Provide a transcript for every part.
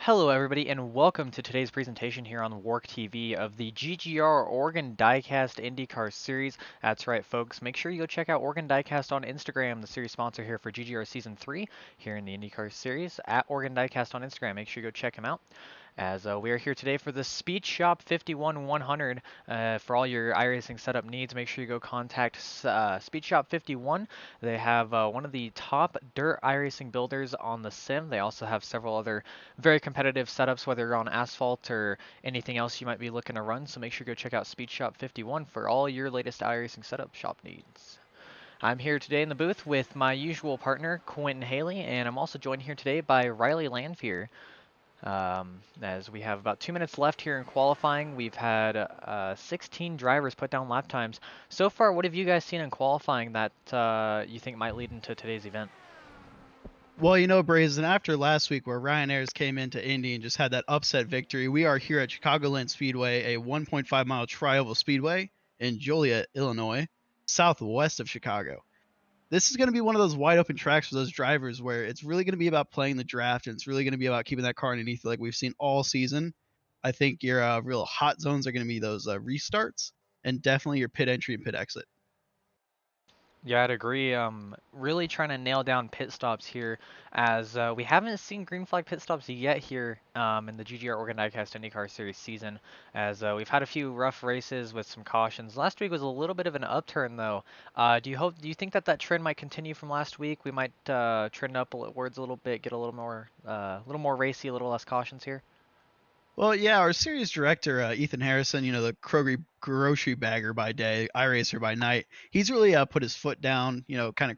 Hello everybody and welcome to today's presentation here on Work TV of the GGR Oregon Diecast IndyCar Series. That's right folks, make sure you go check out Oregon Diecast on Instagram, the series sponsor here for GGR Season 3 here in the IndyCar Series, at Oregon Diecast on Instagram. Make sure you go check him out. As we are here today for the SpeedShop51 100 for all your iRacing setup needs. Make sure you go contact SpeedShop51. They have one of the top dirt iRacing builders on the sim. They also have several other very competitive setups, whether you're on asphalt or anything else you might be looking to run. So make sure you go check out SpeedShop51 for all your latest iRacing setup shop needs. I'm here today in the booth with my usual partner, Quentin Haley, and I'm also joined here today by Riley Lanfear. As we have about 2 minutes left here in qualifying, we've had 16 drivers put down lap times. So far, what have you guys seen in qualifying that you think might lead into today's event? Well, you know, Brazen, after last week where Ryan Ayres came into Indy and just had that upset victory, we are here at Chicagoland Speedway, a 1.5-mile tri-oval speedway in Joliet, Illinois, southwest of Chicago. This is going to be one of those wide open tracks for those drivers where it's really going to be about playing the draft and it's really going to be about keeping that car underneath like we've seen all season. I think your real hot zones are going to be those restarts and definitely your pit entry and pit exit. Yeah, I'd agree. Really trying to nail down pit stops here, as we haven't seen green flag pit stops yet here in the GGR Oregon Diecast IndyCar Series season. As we've had a few rough races with some cautions. Last week was a little bit of an upturn, though. Do you think that trend might continue from last week? We might trend upwards a little bit, get a little more racy, a little less cautions here. Well, yeah, our series director, Ethan Harrison, you know, the Kroger grocery bagger by day, iRacer by night, he's really put his foot down, you know, kind of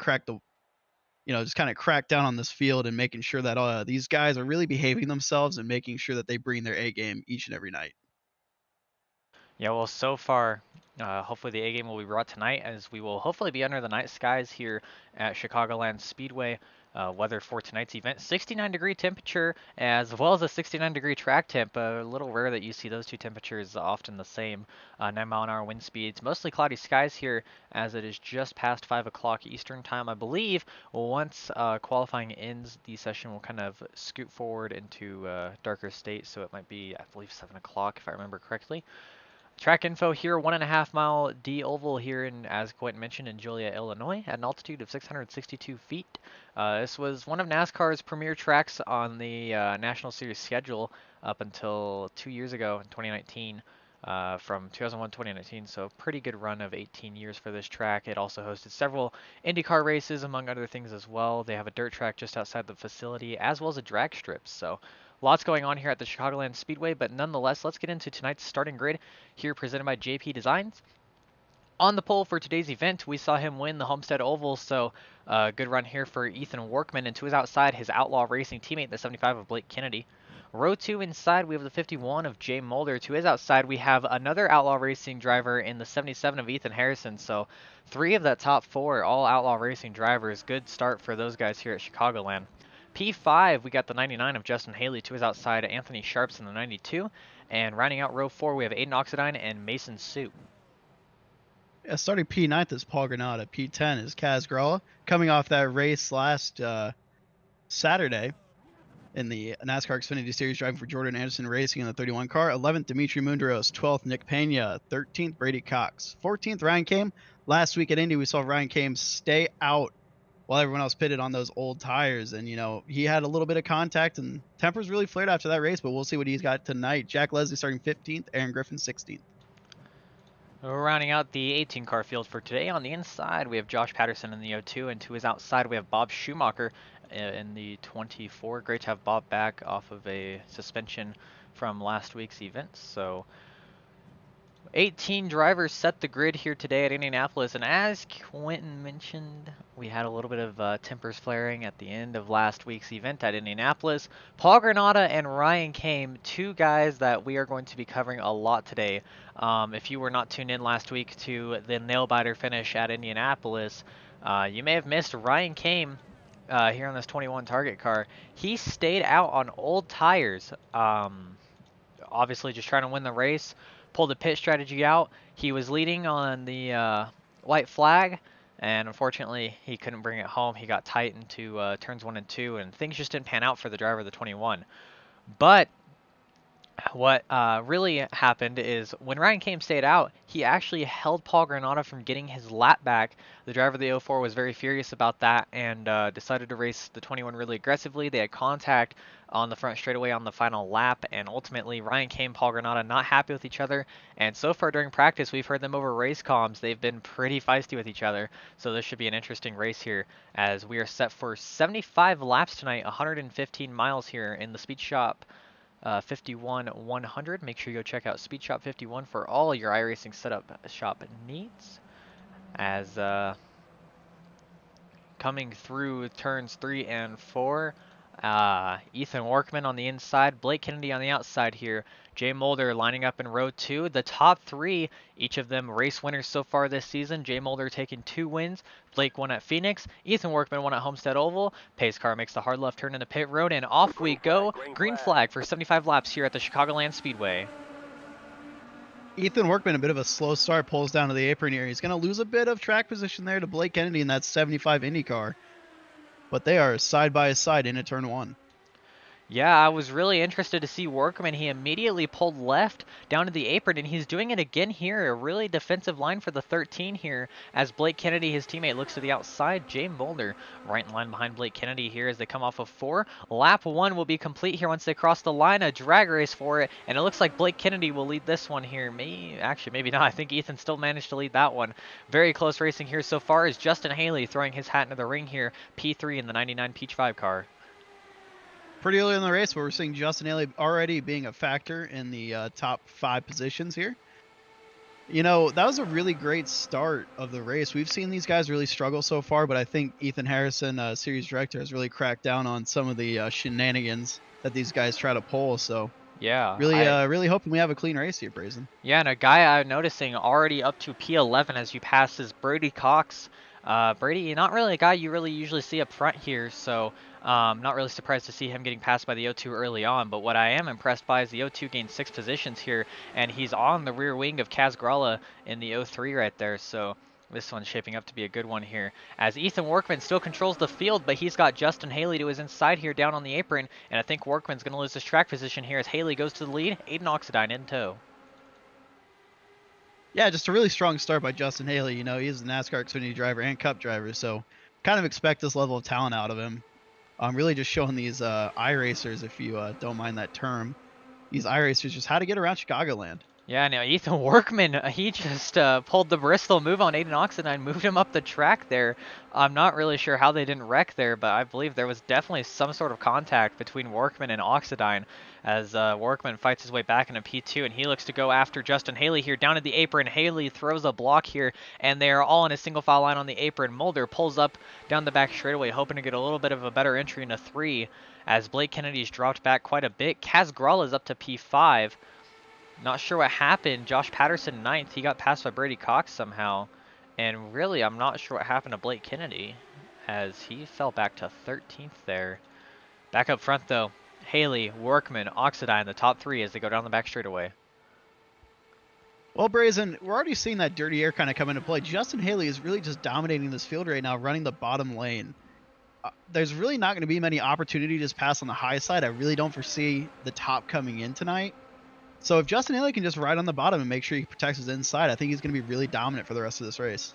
just kind of cracked down on this field and making sure that these guys are really behaving themselves and making sure that they bring their A game each and every night. Yeah, well, so far, hopefully the A game will be brought tonight, as we will hopefully be under the night skies here at Chicagoland Speedway. Weather for tonight's event, 69-degree temperature, as well as a 69-degree track temp. A little rare that you see those two temperatures often the same. 9-mile-an-hour wind speeds, mostly cloudy skies here, as it is just past 5 o'clock Eastern time. I believe once qualifying ends, the session will kind of scoot forward into darker state, so it might be, I believe, 7 o'clock if I remember correctly. Track info here, 1.5 mile D oval here in, as Quentin mentioned, in Joliet, Illinois, at an altitude of 662 feet. This was one of NASCAR's premier tracks on the National Series schedule up until 2 years ago in 2019. From 2001 to 2019, so pretty good run of 18 years for this track. It also hosted several IndyCar races, among other things as well. They have a dirt track just outside the facility, as well as a drag strip. So lots going on here at the Chicagoland Speedway, but nonetheless, let's get into tonight's starting grid here presented by JP Designs. On the pole for today's event, we saw him win the Homestead Oval, so good run here for Ethan Workman, and to his outside, his Outlaw Racing teammate, the 75 of Blake Kennedy. Row 2 inside, we have the 51 of Jay Mulder. To his outside, we have another Outlaw Racing driver in the 77 of Ethan Harrison. So 3 of that top 4 all Outlaw Racing drivers. Good start for those guys here at Chicagoland. P5, we got the 99 of Justin Haley. To his outside, Anthony Sharps in the 92. And rounding out row 4, we have Aiden Oxidine and Mason Sue. Yeah, starting P9th is Paul Granada. P10 is Kaz Gralla, coming off that race last Saturday in the NASCAR Xfinity Series, driving for Jordan Anderson Racing in the 31 car. 11th, Dimitri Munderos. 12th, Nick Pena. 13th, Brady Cox. 14th, Ryan Kame. Last week at Indy, we saw Ryan Kame stay out while everyone else pitted on those old tires. And, you know, he had a little bit of contact and tempers really flared after that race, but we'll see what he's got tonight. Jack Leslie starting 15th, Aaron Griffin 16th. Rounding out the 18 car field for today, on the inside we have Josh Patterson in the 02, and to his outside we have Bob Schumacher in the 24. Great to have Bob back off of a suspension from last week's event. So 18 drivers set the grid here today at Indianapolis, and as Quentin mentioned, we had a little bit of tempers flaring at the end of last week's event at Indianapolis. Paul Granada and Ryan Kame, two guys that we are going to be covering a lot today. If you were not tuned in last week to the nail-biter finish at Indianapolis, you may have missed Ryan Kame here on this 21 target car. He stayed out on old tires, obviously just trying to win the race. Pulled the pit strategy out. He was leading on the white flag, and unfortunately he couldn't bring it home. He got tight into turns 1 and 2, and things just didn't pan out for the driver of the 21. But what really happened is when Ryan Came stayed out, he actually held Paul Granado from getting his lap back. The driver of the 04 was very furious about that and decided to race the 21 really aggressively. They had contact on the front straightaway on the final lap, and ultimately Ryan Came, Paul Granado not happy with each other. And so far during practice, we've heard them over race comms. They've been pretty feisty with each other, so this should be an interesting race here as we are set for 75 laps tonight, 115 miles here in the Speed Shop. 51 100. Make sure you go check out SpeedShop51 for all your iRacing setup shop needs. As coming through turns 3 and 4, Ethan Workman on the inside, Blake Kennedy on the outside here. Jay Mulder lining up in row 2. The top 3, each of them race winners so far this season. Jay Mulder taking 2 wins. Blake won at Phoenix. Ethan Workman won at Homestead Oval. Pace car makes the hard left turn into pit road, and off we go. Green flag for 75 laps here at the Chicagoland Speedway. Ethan Workman, a bit of a slow start, pulls down to the apron here. He's going to lose a bit of track position there to Blake Kennedy in that 75 Indycar. But they are side by side into turn 1. Yeah, I was really interested to see Workman. He immediately pulled left down to the apron, and he's doing it again here. A really defensive line for the 13 here as Blake Kennedy, his teammate, looks to the outside. Jay Mulder right in line behind Blake Kennedy here as they come off of 4. Lap 1 will be complete here once they cross the line. A drag race for it, and it looks like Blake Kennedy will lead this one here. Actually, maybe not. I think Ethan still managed to lead that one. Very close racing here so far as Justin Haley throwing his hat into the ring here. P3 in the 99 Peach 5 car. Pretty early in the race, but we're seeing Justin Haley already being a factor in the top 5 positions here. You know, that was a really great start of the race. We've seen these guys really struggle so far, but I think Ethan Harrison, series director, has really cracked down on some of the shenanigans that these guys try to pull. So yeah, really hoping we have a clean race here, Brazen. Yeah, and a guy I'm noticing already up to P11 as you pass is Brady Cox. Brady, not really a guy you really usually see up front here, so not really surprised to see him getting passed by the O2 early on. But what I am impressed by is the O2 gained 6 positions here, and he's on the rear wing of Kaz Gralla in the O3 right there. So this one's shaping up to be a good one here. As Ethan Workman still controls the field, but he's got Justin Haley to his inside here down on the apron, and I think Workman's going to lose his track position here as Haley goes to the lead. Aiden Oxidine in tow. Yeah, just a really strong start by Justin Haley. You know, he's a NASCAR Xfinity driver and Cup driver, so kind of expect this level of talent out of him. Really just showing these iRacers, if you don't mind that term, these iRacers just how to get around Chicagoland. Yeah, now Ethan Workman, he just pulled the Bristol move on Aiden Oxidine, moved him up the track there. I'm not really sure how they didn't wreck there, but I believe there was definitely some sort of contact between Workman and Oxidine as Workman fights his way back into P2, and he looks to go after Justin Haley here down at the apron. Haley throws a block here, and they are all in a single file line on the apron. Mulder pulls up down the back straightaway, hoping to get a little bit of a better entry into 3 as Blake Kennedy's dropped back quite a bit. Kaz Gralla is up to P5. Not sure what happened. Josh Patterson 9th. He got passed by Brady Cox somehow. And really, I'm not sure what happened to Blake Kennedy as he fell back to 13th there. Back up front, though. Haley, Workman, Oxidine, the top 3 as they go down the back straightaway. Well, Brazen, we're already seeing that dirty air kind of come into play. Justin Haley is really just dominating this field right now, running the bottom lane. There's really not going to be many opportunities to pass on the high side. I really don't foresee the top coming in tonight. So if Justin Haley can just ride on the bottom and make sure he protects his inside, I think he's going to be really dominant for the rest of this race.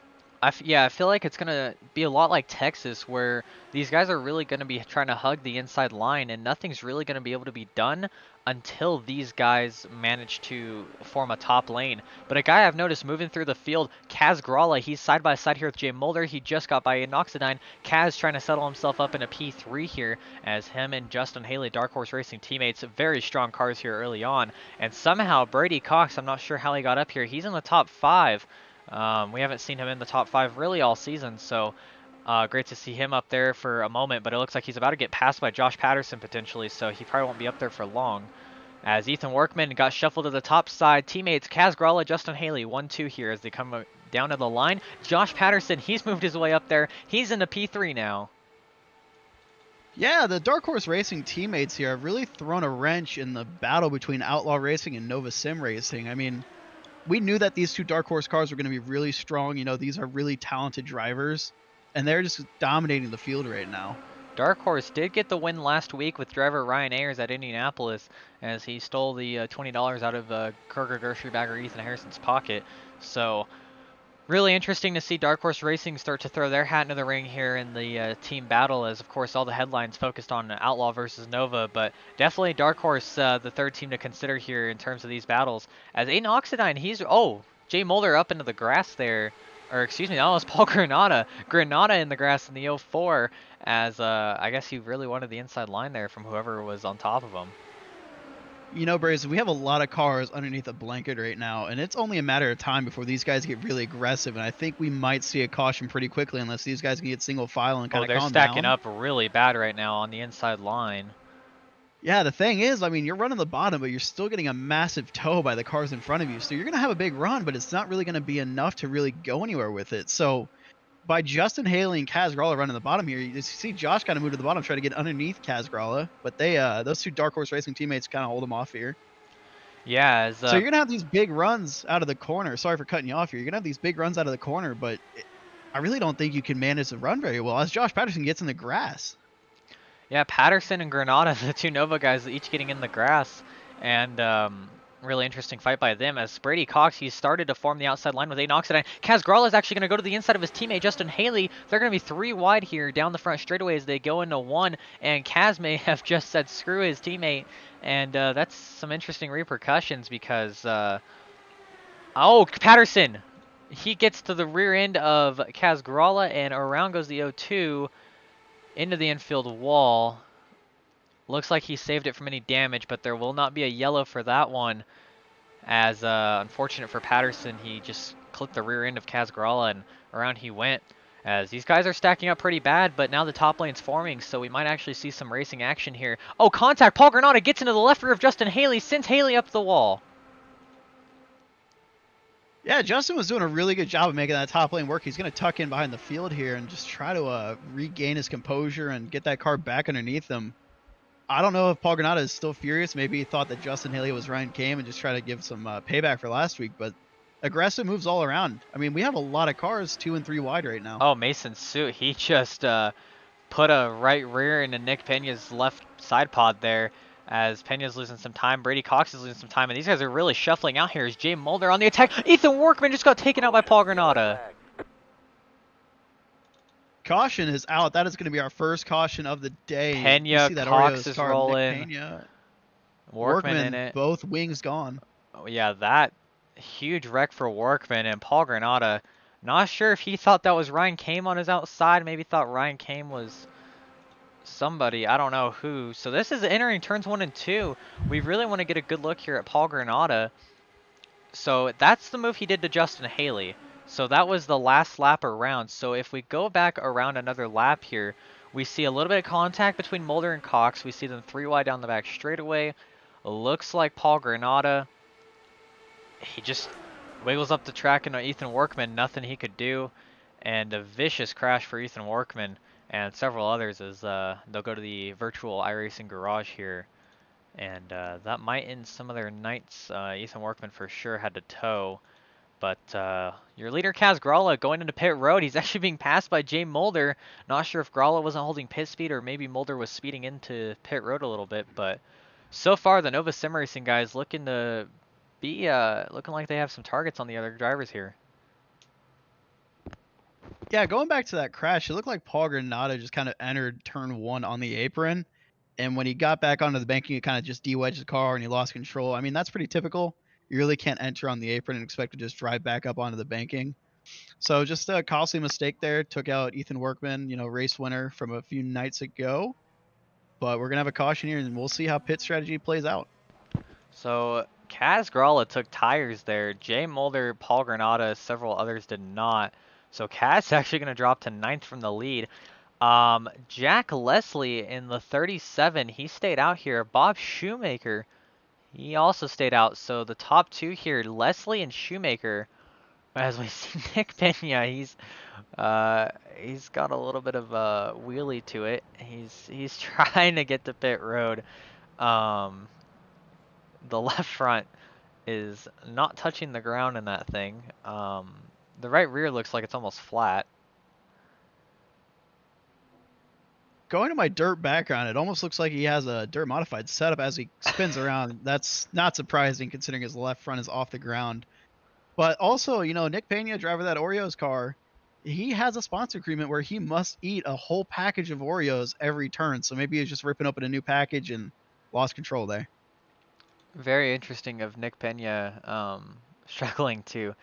Yeah, I feel like it's going to be a lot like Texas where these guys are really going to be trying to hug the inside line and nothing's really going to be able to be done until these guys manage to form a top lane. But a guy I've noticed moving through the field, Kaz Gralla, he's side by side here with Jay Mulder. He just got by Aiden Oxidine. Kaz trying to settle himself up in a P3 here as him and Justin Haley, Dark Horse Racing teammates, very strong cars here early on. And somehow Brady Cox, I'm not sure how he got up here. He's in the top 5. We haven't seen him in the top 5 really all season, so great to see him up there for a moment, but it looks like he's about to get passed by Josh Patterson potentially, so he probably won't be up there for long. As Ethan Workman got shuffled to the top side, teammates Kaz Gralla, Justin Haley, 1-2 here as they come down to the line. Josh Patterson, he's moved his way up there. He's in the P3 now. Yeah, the Dark Horse Racing teammates here have really thrown a wrench in the battle between Outlaw Racing and Nova Sim Racing. I mean, we knew that these two Dark Horse cars were going to be really strong. You know, these are really talented drivers, and they're just dominating the field right now. Dark Horse did get the win last week with driver Ryan Ayers at Indianapolis as he stole the $20 out of Kroger grocery bagger Ethan Harrison's pocket. So really interesting to see Dark Horse Racing start to throw their hat into the ring here in the team battle, as of course all the headlines focused on Outlaw versus Nova, but definitely Dark Horse the third team to consider here in terms of these battles. As Aiden Oxidine, Jay Mulder up into the grass there, or excuse me, that was Paul Granada. Granada in the grass in the 04, as I guess he really wanted the inside line there from whoever was on top of him. You know, Braze, we have a lot of cars underneath a blanket right now, and it's only a matter of time before these guys get really aggressive, and I think we might see a caution pretty quickly unless these guys can get single file and kind Oh, of they're calm stacking down. up really bad right now on the inside line. Yeah, the thing is, I mean, you're running the bottom, but you're still getting a massive tow by the cars in front of you, so you're going to have a big run, but it's not really going to be enough to really go anywhere with it. So by Justin Haley and Kaz Gralla running the bottom here, you see Josh kind of move to the bottom, try to get underneath Kaz Gralla, but those two Dark Horse Racing teammates kind of hold him off here. Yeah, as So you're gonna have these big runs out of the corner. Sorry for cutting you off here. You're gonna have these big runs out of the corner, but I really don't think you can manage the run very well as Josh Patterson gets in the grass. Yeah, Patterson and Granada, the two Nova guys, each getting in the grass, and really interesting fight by them. As Brady Cox, he started to form the outside line with Aiden Oxidine. Kaz Gralla is actually going to go to the inside of his teammate Justin Haley. They're going to be 3 wide here down the front straightaway as they go into 1, and Kaz may have just said screw his teammate, and that's some interesting repercussions because Patterson, he gets to the rear end of Kaz Gralla, and around goes the 0-2 into the infield wall. Looks like he saved it from any damage, but there will not be a yellow for that one. As unfortunate for Patterson, he just clipped the rear end of Kaz Gralla and around he went. As these guys are stacking up pretty bad, but now the top lane's forming, so we might actually see some racing action here. Oh, contact! Paul Granada gets into the left rear of Justin Haley, sends Haley up the wall. Yeah, Justin was doing a really good job of making that top lane work. He's going to tuck in behind the field here and just try to regain his composure and get that car back underneath him. I don't know if Paul Granada is still furious. Maybe he thought that Justin Haley was Ryan Kame and just try to give some payback for last week, but aggressive moves all around. I mean, we have a lot of cars 2 and 3 wide right now. Oh, Mason Suit, he just put a right rear into Nick Pena's left side pod there as Pena's losing some time. Brady Cox is losing some time, and these guys are really shuffling out here. Is Jay Mulder on the attack? Ethan Workman just got taken out by Paul Granada. Caution is out. That is going to be our first caution of the day. Pena, Cox is rolling. Pena, Workman in it. Both wings gone. Oh, yeah, that huge wreck for Workman, and Paul Granada. Not sure if he thought that was Ryan Kame on his outside. Maybe thought Ryan Kame was somebody. I don't know who. So this is entering turns 1 and 2. We really want to get a good look here at Paul Granada. So that's the move he did to Justin Haley. So that was the last lap around. So if we go back around another lap here, we see a little bit of contact between Mulder and Cox. We see them 3 wide down the back straightaway. Looks like Paul Granada, he just wiggles up the track into Ethan Workman. Nothing he could do. And a vicious crash for Ethan Workman and several others as they'll go to the virtual iRacing garage here. And that might end some of their nights. Ethan Workman for sure had to tow. But your leader, Kaz Gralla, going into pit road. He's actually being passed by Jay Mulder. Not sure if Gralla wasn't holding pit speed or maybe Mulder was speeding into pit road a little bit. But so far, the Nova Sim Racing guys looking to be looking like they have some targets on the other drivers here. Yeah, going back to that crash, it looked like Paul Granada just kind of entered turn 1 on the apron. And when he got back onto the banking, he kind of just de-wedged the car and he lost control. I mean, that's pretty typical. You really can't enter on the apron and expect to just drive back up onto the banking. So just a costly mistake there. Took out Ethan Workman, race winner from a few nights ago. But we're going to have a caution here, and we'll see how pit strategy plays out. So Kaz Gralla took tires there. Jay Mulder, Paul Granada, several others did not. So Kaz actually going to drop to 9th from the lead. Jack Leslie in the 37, he stayed out here. Bob Shoemaker, he also stayed out. So the top 2 here, Leslie and Shoemaker. As we see Nick Pena, he's got a little bit of a wheelie to it. He's trying to get to pit road. The left front is not touching the ground in that thing. The right rear looks like it's almost flat. Going to my dirt background, it almost looks like he has a dirt modified setup as he spins around. That's not surprising considering his left front is off the ground. But also, Nick Pena, driver of that Oreos car, he has a sponsor agreement where he must eat a whole package of Oreos every turn. So maybe he's just ripping open a new package and lost control there. Very interesting of Nick Pena struggling to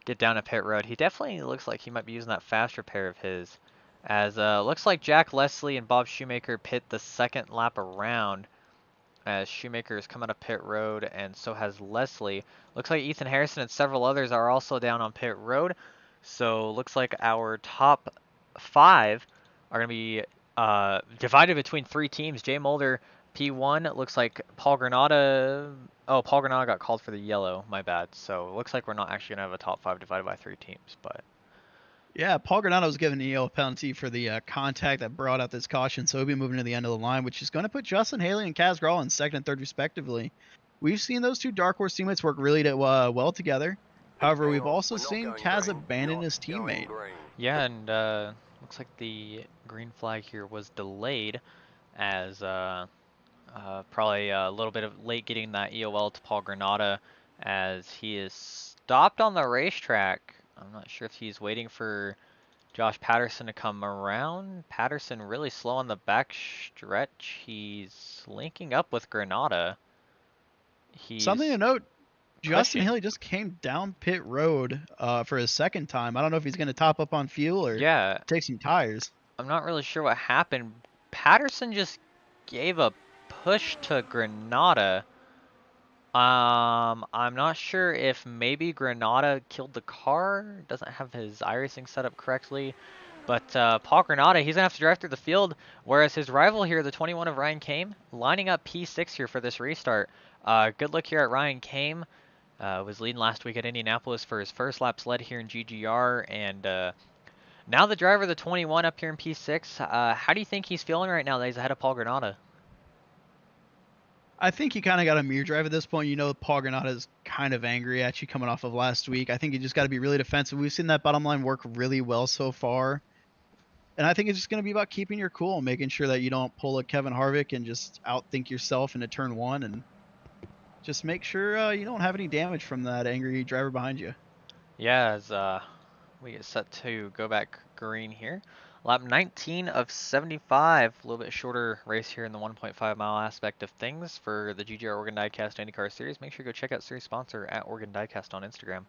get down a pit road. He definitely looks like he might be using that fast repair of his. As looks like Jack Leslie and Bob Shoemaker pit the second lap around. As Shoemaker has come out of pit road, and so has Leslie. Looks like Ethan Harrison and several others are also down on pit road. So looks like our top 5 are going to be divided between 3 teams. Jay Mulder, P1. Looks like Paul Granada. Oh, Paul Granada got called for the yellow. My bad. So it looks like we're not actually going to have a top 5 divided by 3 teams. But Yeah, Paul Granado was given an EO penalty for the contact that brought out this caution, so he'll be moving to the end of the line, which is going to put Justin Haley and Kaz Grall in second and third respectively. We've seen those two Dark Horse teammates work really well together. However, we've also seen Kaz abandon his teammate. yeah, and looks like the green flag here was delayed as probably a little bit of late getting that EOL to Paul Granada as he is stopped on the racetrack. I'm not sure if he's waiting for Josh Patterson to come around. Patterson really slow on the back stretch. He's linking up with Granada. Something to He's note, Justin pushing. Haley just came down pit road for his second time. I don't know if he's going to top up on fuel or Yeah, take some tires. I'm not really sure what happened. Patterson just gave a push to Granada. I'm not sure if maybe Granada killed the car, doesn't have his irising set up correctly, but Paul Granada, he's gonna have to drive through the field, whereas his rival here, the 21 of Ryan Kame, lining up P6 here for this restart. Good look here at Ryan Kame, was leading last week at Indianapolis for his first lap sled here in GGR, and now the driver, the 21 up here in P6, how do you think he's feeling right now that he's ahead of Paul Granada? I think you kind of got a mirror drive at this point. Paul Granada is kind of angry at you coming off of last week. I think you just got to be really defensive. We've seen that bottom line work really well so far. And I think it's just going to be about keeping your cool, making sure that you don't pull a Kevin Harvick and just outthink yourself into turn 1, and just make sure you don't have any damage from that angry driver behind you. Yeah, as we get set to go back green here. Lap 19 of 75, a little bit shorter race here in the 1.5 mile aspect of things for the GGR Oregon Diecast Indycar Series. Make sure you go check out series sponsor at Oregon Diecast on Instagram.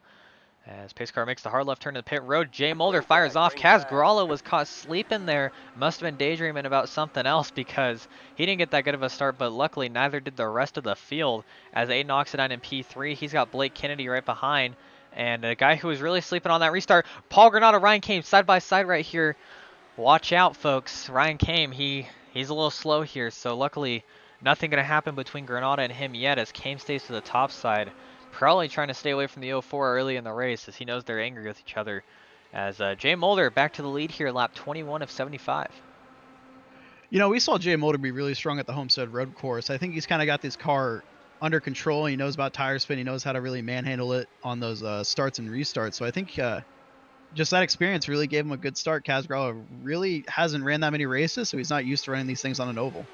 As pace car makes the hard left turn to the pit road, Jay Mulder fires off. Kaz Gralla was caught sleeping there. Must have been daydreaming about something else because he didn't get that good of a start, but luckily neither did the rest of the field. As Aiden Oxidine in P3, he's got Blake Kennedy right behind. And a guy who was really sleeping on that restart, Paul Granada, Ryan Kame, side by side right here. Watch out, folks. Ryan Kame, he's a little slow here, so luckily nothing going to happen between Granada and him yet as Kame stays to the top side. Probably trying to stay away from the 04 early in the race as he knows they're angry with each other. As Jay Mulder back to the lead here, lap 21 of 75. We saw Jay Mulder be really strong at the Homestead Road course. I think he's kind of got this car under control. He knows about tire spin. He knows how to really manhandle it on those starts and restarts. So I think just that experience really gave him a good start. Kaz Gralla really hasn't ran that many races, so he's not used to running these things on an oval.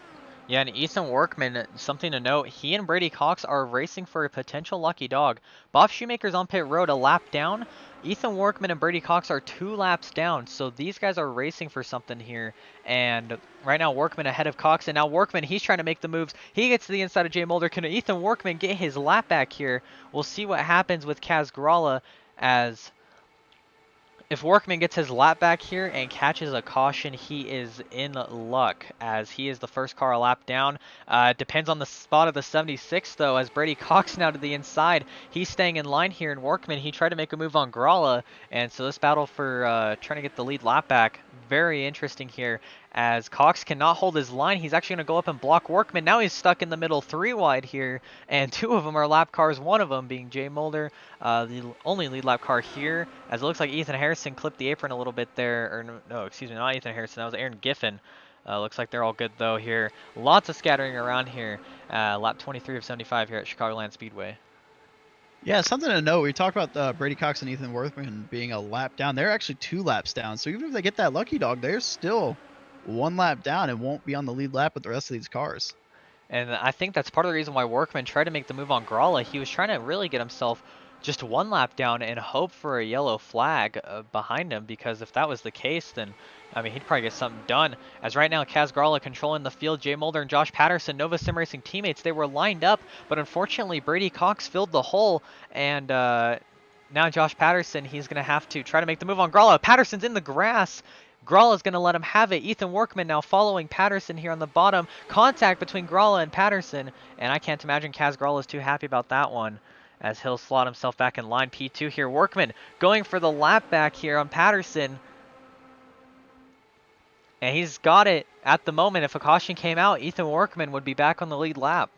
Yeah, and Ethan Workman, something to note, he and Brady Cox are racing for a potential lucky dog. Bob Shoemaker's on pit road a lap down. Ethan Workman and Brady Cox are 2 laps down, so these guys are racing for something here. And right now, Workman ahead of Cox, and now Workman, he's trying to make the moves. He gets to the inside of Jay Mulder. Can Ethan Workman get his lap back here? We'll see what happens with Kaz Gralla as if Workman gets his lap back here and catches a caution, he is in luck as he is the first car a lap down. Depends on the spot of the 76 though, as Brady Cox now to the inside. He's staying in line here, and Workman, he tried to make a move on Gralla, and so this battle for trying to get the lead lap back, very interesting here as Cox cannot hold his line. He's actually going to go up and block Workman. Now he's stuck in the middle 3 wide here, and 2 of them are lap cars, one of them being Jay Mulder, the only lead lap car here, as it looks like Ethan Harrison clipped the apron a little bit there, or no, excuse me, not Ethan Harrison, that was Aaron Giffen. Looks like they're all good though here. Lots of scattering around here. Lap 23 of 75 here at Chicagoland Speedway. Yeah, something to note. We talked about Brady Cox and Ethan Workman being a lap down. They're actually 2 laps down. So even if they get that lucky dog, they're still one lap down and won't be on the lead lap with the rest of these cars. And I think that's part of the reason why Workman tried to make the move on Gralla. He was trying to really get himself just one lap down and hope for a yellow flag behind him, because if that was the case, then, I mean, he'd probably get something done. As right now, Kaz Gralla controlling the field, Jay Mulder and Josh Patterson, Nova Sim Racing teammates, they were lined up, but unfortunately Brady Cox filled the hole, and now Josh Patterson, he's going to have to try to make the move on Gralla. Patterson's in the grass. Gralla is going to let him have it. Ethan Workman now following Patterson here on the bottom. Contact between Gralla and Patterson, and I can't imagine Kaz Gralla is too happy about that one, as he'll slot himself back in line. P2 here. Workman going for the lap back here on Patterson, and he's got it at the moment. If a caution came out, Ethan Workman would be back on the lead lap.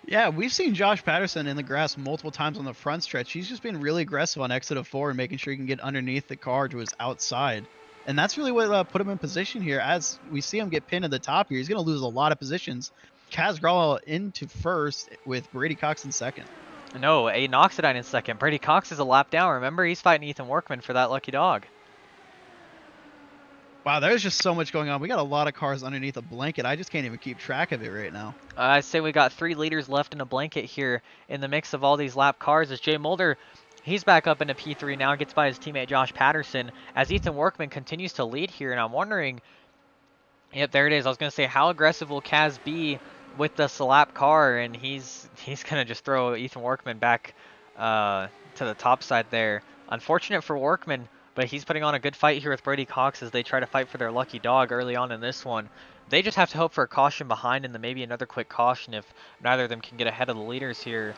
Yeah, we've seen Josh Patterson in the grass multiple times on the front stretch. He's just been really aggressive on exit of 4 and making sure he can get underneath the car to his outside. And that's really what put him in position here. As we see him get pinned at the top here, he's going to lose a lot of positions. Kaz Gralla into first with Brady Cox in second. No, Aiden Oxidine in second. Brady Cox is a lap down. Remember, he's fighting Ethan Workman for that lucky dog. Wow, there's just so much going on. We got a lot of cars underneath a blanket. I just can't even keep track of it right now. I'd say we got 3 leaders left in a blanket here in the mix of all these lap cars, as Jay Mulder, he's back up into P3 now, gets by his teammate Josh Patterson, as Ethan Workman continues to lead here, and I'm wondering, yep, there it is. I was going to say, how aggressive will Kaz be with the lap car, and he's going to just throw Ethan Workman back to the top side there. Unfortunate for Workman, but he's putting on a good fight here with Brady Cox as they try to fight for their lucky dog early on in this one. They just have to hope for a caution behind and then maybe another quick caution if neither of them can get ahead of the leaders here.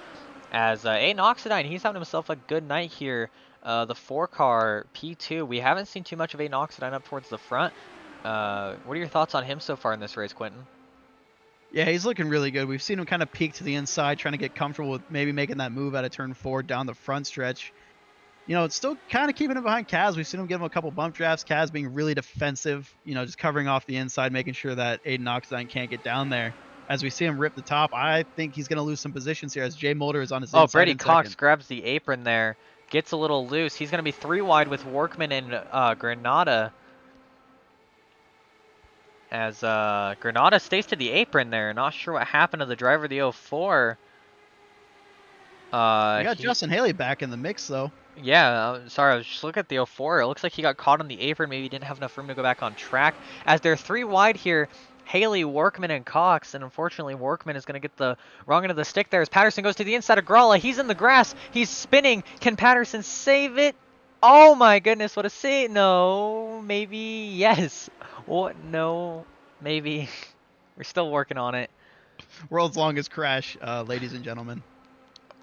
As Aiden Oxidine, he's having himself a good night here. The 4-car P2, we haven't seen too much of Aiden Oxidine up towards the front. What are your thoughts on him so far in this race, Quentin? Yeah, he's looking really good. We've seen him kind of peek to the inside, trying to get comfortable with maybe making that move out of turn 4 down the front stretch. You know, it's still kind of keeping him behind Kaz. We've seen him give him a couple bump drafts. Kaz being really defensive, you know, just covering off the inside, making sure that Aiden Oxidine can't get down there. As we see him rip the top, I think he's going to lose some positions here as Jay Mulder is on his inside. Brady Cox grabs the apron there, gets a little loose. He's going to be 3 wide with Workman and Granada. As Granada stays to the apron there. Not sure what happened to the driver of the 04. We got Justin Haley back in the mix, though. Yeah, sorry, I was just looking at the 04. It looks like he got caught on the apron. Maybe he didn't have enough room to go back on track. As they're 3 wide here, Haley, Workman, and Cox. And unfortunately, Workman is going to get the wrong end of the stick there as Patterson goes to the inside of Gralla. He's in the grass. He's spinning. Can Patterson save it? Oh my goodness, what a save. No, maybe, yes. What? No, maybe. We're still working on it. World's longest crash, ladies and gentlemen.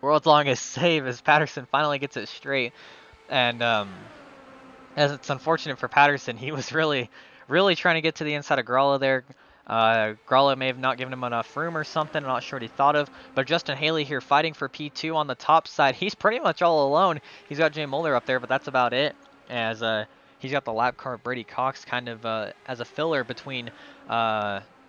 World's longest save as Patterson finally gets it straight. And as it's unfortunate for Patterson, he was really trying to get to the inside of Gralla there. Gralla may have not given him enough room or something. I'm not sure what he thought of. But Justin Haley here fighting for P2 on the top side. He's pretty much all alone. He's got Jay Mulder up there, but that's about it. As he's got the lap car Brady Cox kind of as a filler between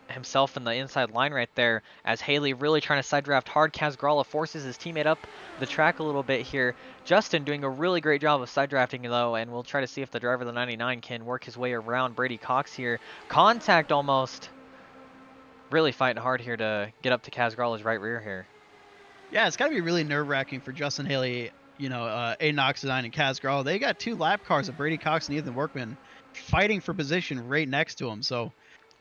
himself and the inside line right there, as Haley really trying to side draft hard. Kaz Gralla forces his teammate up the track a little bit here. Justin doing a really great job of side drafting though, and we'll try to see if the driver of the 99 can work his way around Brady Cox here. Contact almost. Really fighting hard here to get up to Kaz Gralla's right rear here. Yeah, it's got to be really nerve-wracking for Justin Haley, you know, Aiden Oxidine and Kaz Gralla. They got 2 lap cars of Brady Cox and Ethan Workman fighting for position right next to him. So,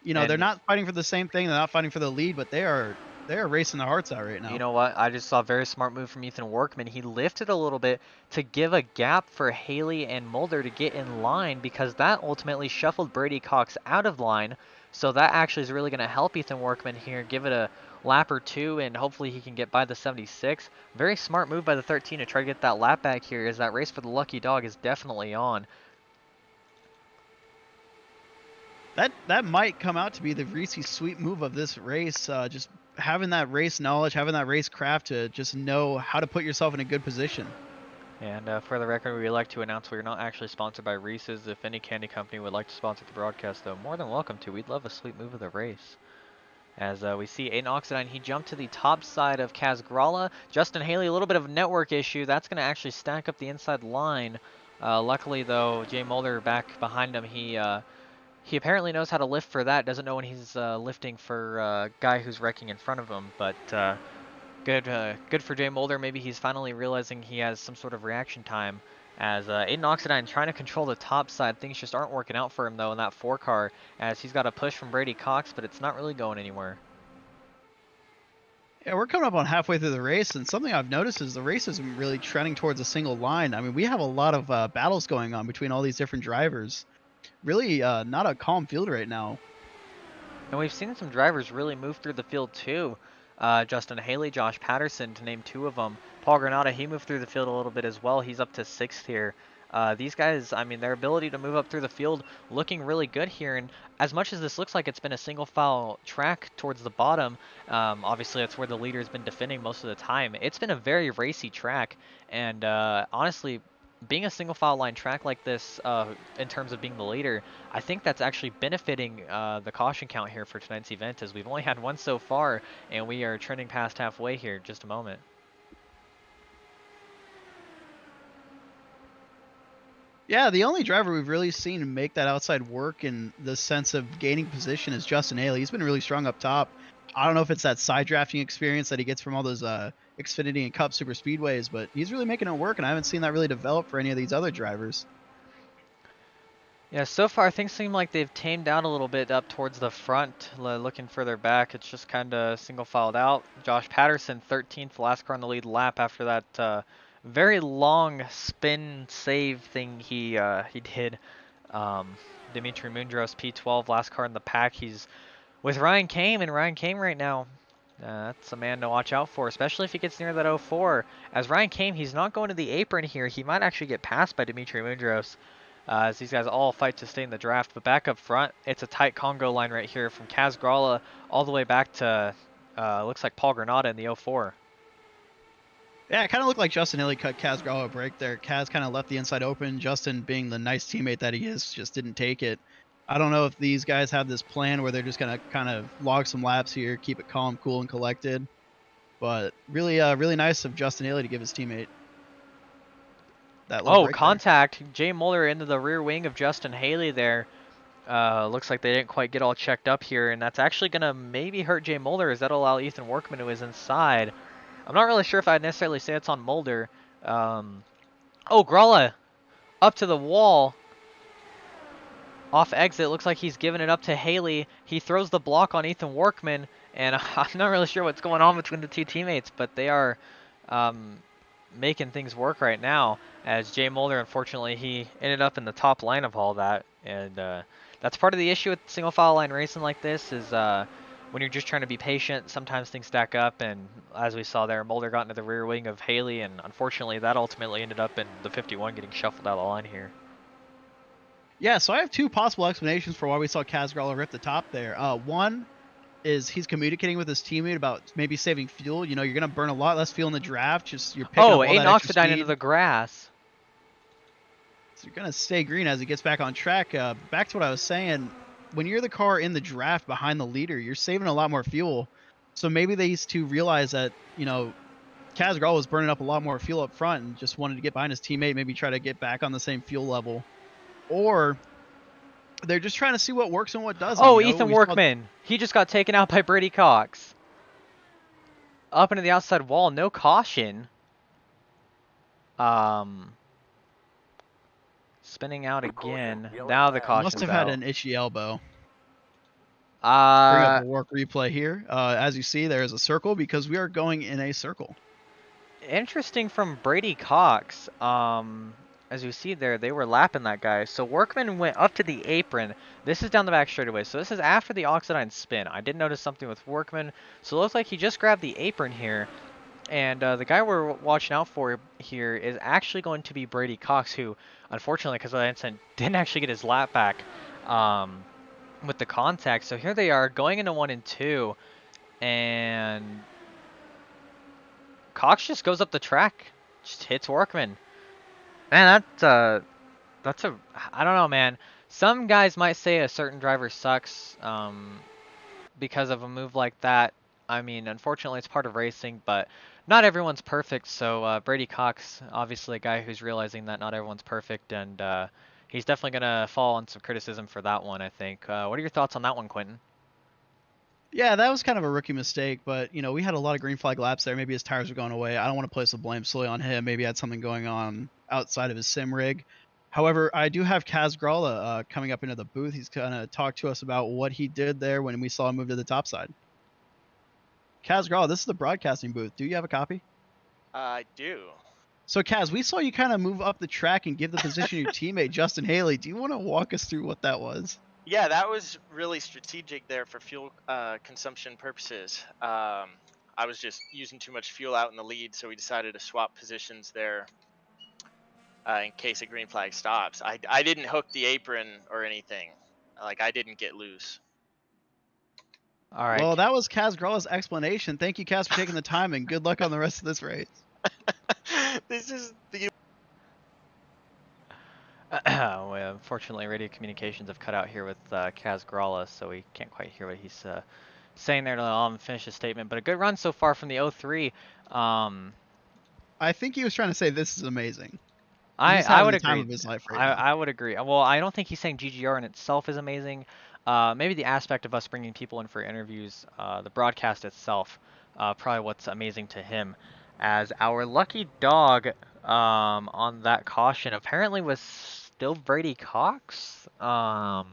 you know, they're not fighting for the same thing. They're not fighting for the lead, but they are racing their hearts out right now. You know what? I just saw a very smart move from Ethan Workman. He lifted a little bit to give a gap for Haley and Mulder to get in line, because that ultimately shuffled Brady Cox out of line. So that actually is really going to help Ethan Workman here, give it a lap or 2, and hopefully he can get by the 76. Very smart move by the 13 to try to get that lap back here, as that race for the lucky dog is definitely on. That might come out to be the Reese sweet move of this race. Just having that race knowledge, having that race craft to just know how to put yourself in a good position. And for the record, we'd like to announce we're not actually sponsored by Reese's. If any candy company would like to sponsor the broadcast, though, more than welcome to. We'd love a sweet move of the race. As we see Aiden Oxidine, he jumped to the top side of Kaz Gralla. Justin Haley, a little bit of a network issue. That's going to actually stack up the inside line. Luckily, though, Jay Mulder back behind him, he He apparently knows how to lift for that. Doesn't know when he's lifting for a guy who's wrecking in front of him. But good for Jay Mulder. Maybe he's finally realizing he has some sort of reaction time. As Aiden Oxidine trying to control the top side. Things just aren't working out for him, though, in that 4 car. As he's got a push from Brady Cox, but it's not really going anywhere. Yeah, we're coming up on halfway through the race, and something I've noticed is the race isn't really trending towards a single line. I mean, we have a lot of battles going on between all these different drivers. Really not a calm field right now. And we've seen some drivers really move through the field too. Justin Haley, Josh Patterson, to name 2 of them. Paul Granada, he moved through the field a little bit as well. He's up to 6th here. These guys, I mean, their ability to move up through the field looking really good here. And as much as this looks like it's been a single file track towards the bottom, obviously that's where the leader's been defending most of the time. It's been a very racy track. And honestly, being a single file line track like this, in terms of being the leader, I think that's actually benefiting the caution count here for tonight's event, as we've only had 1 so far, and we are trending past halfway here in just a moment. Yeah, the only driver we've really seen make that outside work in the sense of gaining position is Justin Haley. He's been really strong up top. I don't know if it's that side drafting experience that he gets from all those Xfinity and Cup Super Speedways, but he's really making it work, and I haven't seen that really develop for any of these other drivers. Yeah, so far things seem like they've tamed out a little bit up towards the front. Looking further back, it's just kind of single filed out. Josh Patterson, 13th, last car on the lead lap after that very long spin save thing he did. Dimitri Mundros, P12, last car in the pack. He's with Ryan Kame, and Ryan Kame right now, that's a man to watch out for, especially if he gets near that 04. As Ryan Kame, he's not going to the apron here. He might actually get passed by Dimitri Mundros. As these guys all fight to stay in the draft. But back up front, it's a tight Congo line right here from Kaz Gralla all the way back to, looks like Paul Granada in the 04. Yeah, it kind of looked like Justin Haley cut Kaz Gralla a break there. Kaz kind of left the inside open. Justin, being the nice teammate that he is, just didn't take it. I don't know if these guys have this plan where they're just going to kind of log some laps here, keep it calm, cool, and collected. But really, really nice of Justin Haley to give his teammate that little break Contact. There. Jay Muller into the rear wing of Justin Haley there. Looks like they didn't quite get all checked up here, and that's actually going to maybe hurt Jay Mulder, as that'll allow Ethan Workman, who is inside. I'm not really sure if I'd necessarily say it's on Mulder. Gralla up to the wall. Off exit, looks like he's giving it up to Haley. He throws the block on Ethan Workman, and I'm not really sure what's going on between the 2 teammates, but they are making things work right now. As Jay Mulder, unfortunately, he ended up in the top line of all that, and that's part of the issue with single file line racing like this is when you're just trying to be patient, sometimes things stack up, and as we saw there, Mulder got into the rear wing of Haley, and unfortunately that ultimately ended up in the 51 getting shuffled out of the line here. Yeah, so I have 2 possible explanations for why we saw Kaz Gralla rip the top there. One is he's communicating with his teammate about maybe saving fuel. You know, you're going to burn a lot less fuel in the draft. Just you're picking up all that extra Oxidine speed into the grass. So you're going to stay green as he gets back on track. Back to what I was saying. When you're the car in the draft behind the leader, you're saving a lot more fuel. So maybe these 2 realize that, you know, Kaz Gralla was burning up a lot more fuel up front and just wanted to get behind his teammate, maybe try to get back on the same fuel level. Or they're just trying to see what works and what doesn't. Ethan Workman. He just got taken out by Brady Cox. Up into the outside wall, no caution. Spinning out again. Now the caution's must have out. had an itchy elbow. Bring up the work replay here. As you see, there is a circle because we are going in a circle. Interesting from Brady Cox. As you see there, they were lapping that guy. So Workman went up to the apron. This is down the back straightaway. So this is after the Oxidine spin. I did notice something with Workman. So it looks like he just grabbed the apron here. And the guy we're watching out for here is actually going to be Brady Cox, who, unfortunately, because of that incident, didn't actually get his lap back with the contact. So here they are going into 1 and 2. And Cox just goes up the track. Just hits Workman. Man, I don't know, man. Some guys might say a certain driver sucks because of a move like that. I mean, unfortunately, it's part of racing, but not everyone's perfect. So Brady Cox, obviously a guy who's realizing that not everyone's perfect, and he's definitely gonna fall on some criticism for that one, I think. What are your thoughts on that one, Quentin? Yeah, that was kind of a rookie mistake, but we had a lot of green flag laps there. Maybe his tires were going away. I don't want to place the blame solely on him. Maybe he had something going on outside of his sim rig. However, I do have Kaz Gralla coming up into the booth. He's gonna talk to us about what he did there when we saw him move to the top side. Kaz Gralla, this is the broadcasting booth. Do you have a copy? I do. So, Kaz, we saw you kind of move up the track and give the position to your teammate Justin Haley. Do you want to walk us through what that was? Yeah, that was really strategic there for fuel consumption purposes. I was just using too much fuel out in the lead, so we decided to swap positions there in case a green flag stops. I didn't hook the apron or anything. Like, I didn't get loose. All right. Well, that was Kaz Gralla's explanation. Thank you, Kaz, for taking the time, and good luck on the rest of this race. This is the Well, unfortunately, radio communications have cut out here with Kaz Gralla, so we can't quite hear what he's saying there to let him finish his statement. But a good run so far from the 03. I think he was trying to say this is amazing. I would the time agree. of his life right now. I would agree. Well, I don't think he's saying GGR in itself is amazing. Maybe the aspect of us bringing people in for interviews, the broadcast itself, probably what's amazing to him. As our lucky dog on that caution apparently was still Brady Cox. Well,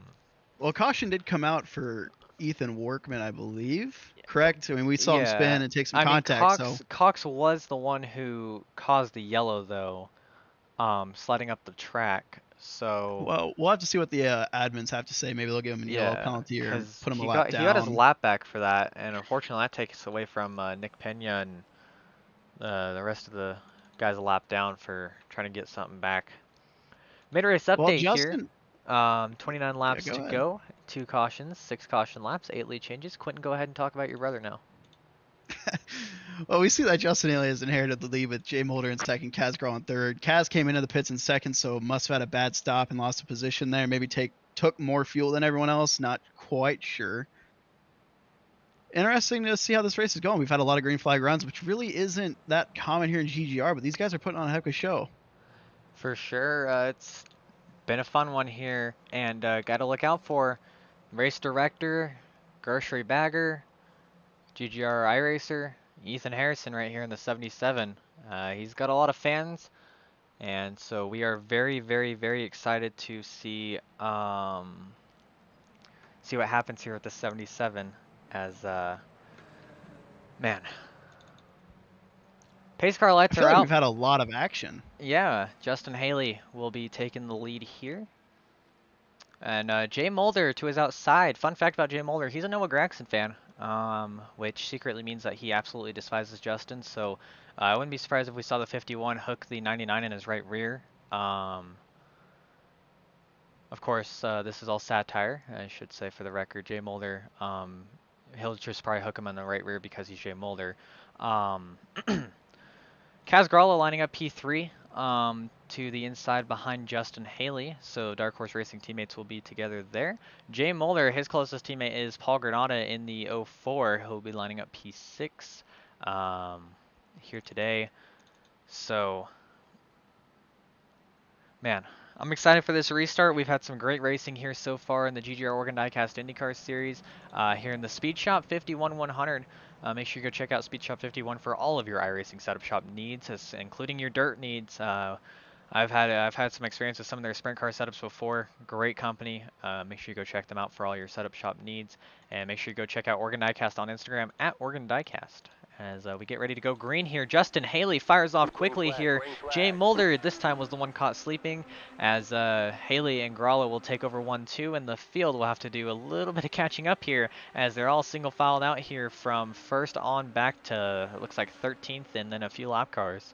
caution did come out for Ethan Workman, I believe. Correct? I mean, we saw him spin and take some contact. Cox was the one who caused the yellow, though, sliding up the track. So well, we'll have to see what the admins have to say. Maybe they'll give him a yellow penalty or put him a lap down. He got his lap back for that, and unfortunately that takes away from Nick Pena and the rest of the guys a lap down for trying to get something back. Mid-race update here. 29 laps to go. 2 cautions, 6 caution laps, 8 lead changes. Quentin, go ahead and talk about your brother now. Well, we see that Justin Haley has inherited the lead with Jay Mulder in second, Kaz Gralla in third. Kaz came into the pits in second, so must have had a bad stop and lost a position there. Maybe took more fuel than everyone else. Not quite sure. Interesting to see how this race is going. We've had a lot of green flag runs, which really isn't that common here in GGR, but these guys are putting on a heck of a show. For sure. It's been a fun one here, and got to look out for race director, grocery bagger, GGR iRacer, Ethan Harrison right here in the 77. He's got a lot of fans, and so we are very, very, very excited to see what happens here with the 77 as man. Pace car lights are out. We've had a lot of action. Yeah, Justin Haley will be taking the lead here. And Jay Mulder to his outside. Fun fact about Jay Mulder, he's a Noah Gragson fan, which secretly means that he absolutely despises Justin. So I wouldn't be surprised if we saw the 51 hook the 99 in his right rear. Of course, this is all satire, I should say for the record. Jay Mulder, he'll just probably hook him on the right rear because he's Jay Mulder. Kaz Gralla lining up P3 to the inside behind Justin Haley, so Dark Horse Racing teammates will be together there. Jay Mulder, his closest teammate is Paul Granada in the 04. He'll be lining up P6 here today. So, man, I'm excited for this restart. We've had some great racing here so far in the GGR Oregon Diecast IndyCar series. Here in the SpeedShop51 100. Make sure you go check out SpeedShop51 for all of your iRacing setup shop needs, including your dirt needs. I've had some experience with some of their sprint car setups before. Great company. Make sure you go check them out for all your setup shop needs, and make sure you go check out Oregon Diecast on Instagram at Oregon Diecast. As we get ready to go green here, Justin Haley fires off quickly here. Jay Mulder this time was the one caught sleeping, as Haley and Gralla will take over 1-2, and the field will have to do a little bit of catching up here, as they're all single filed out here from first on back to, it looks like 13th, and then a few lap cars.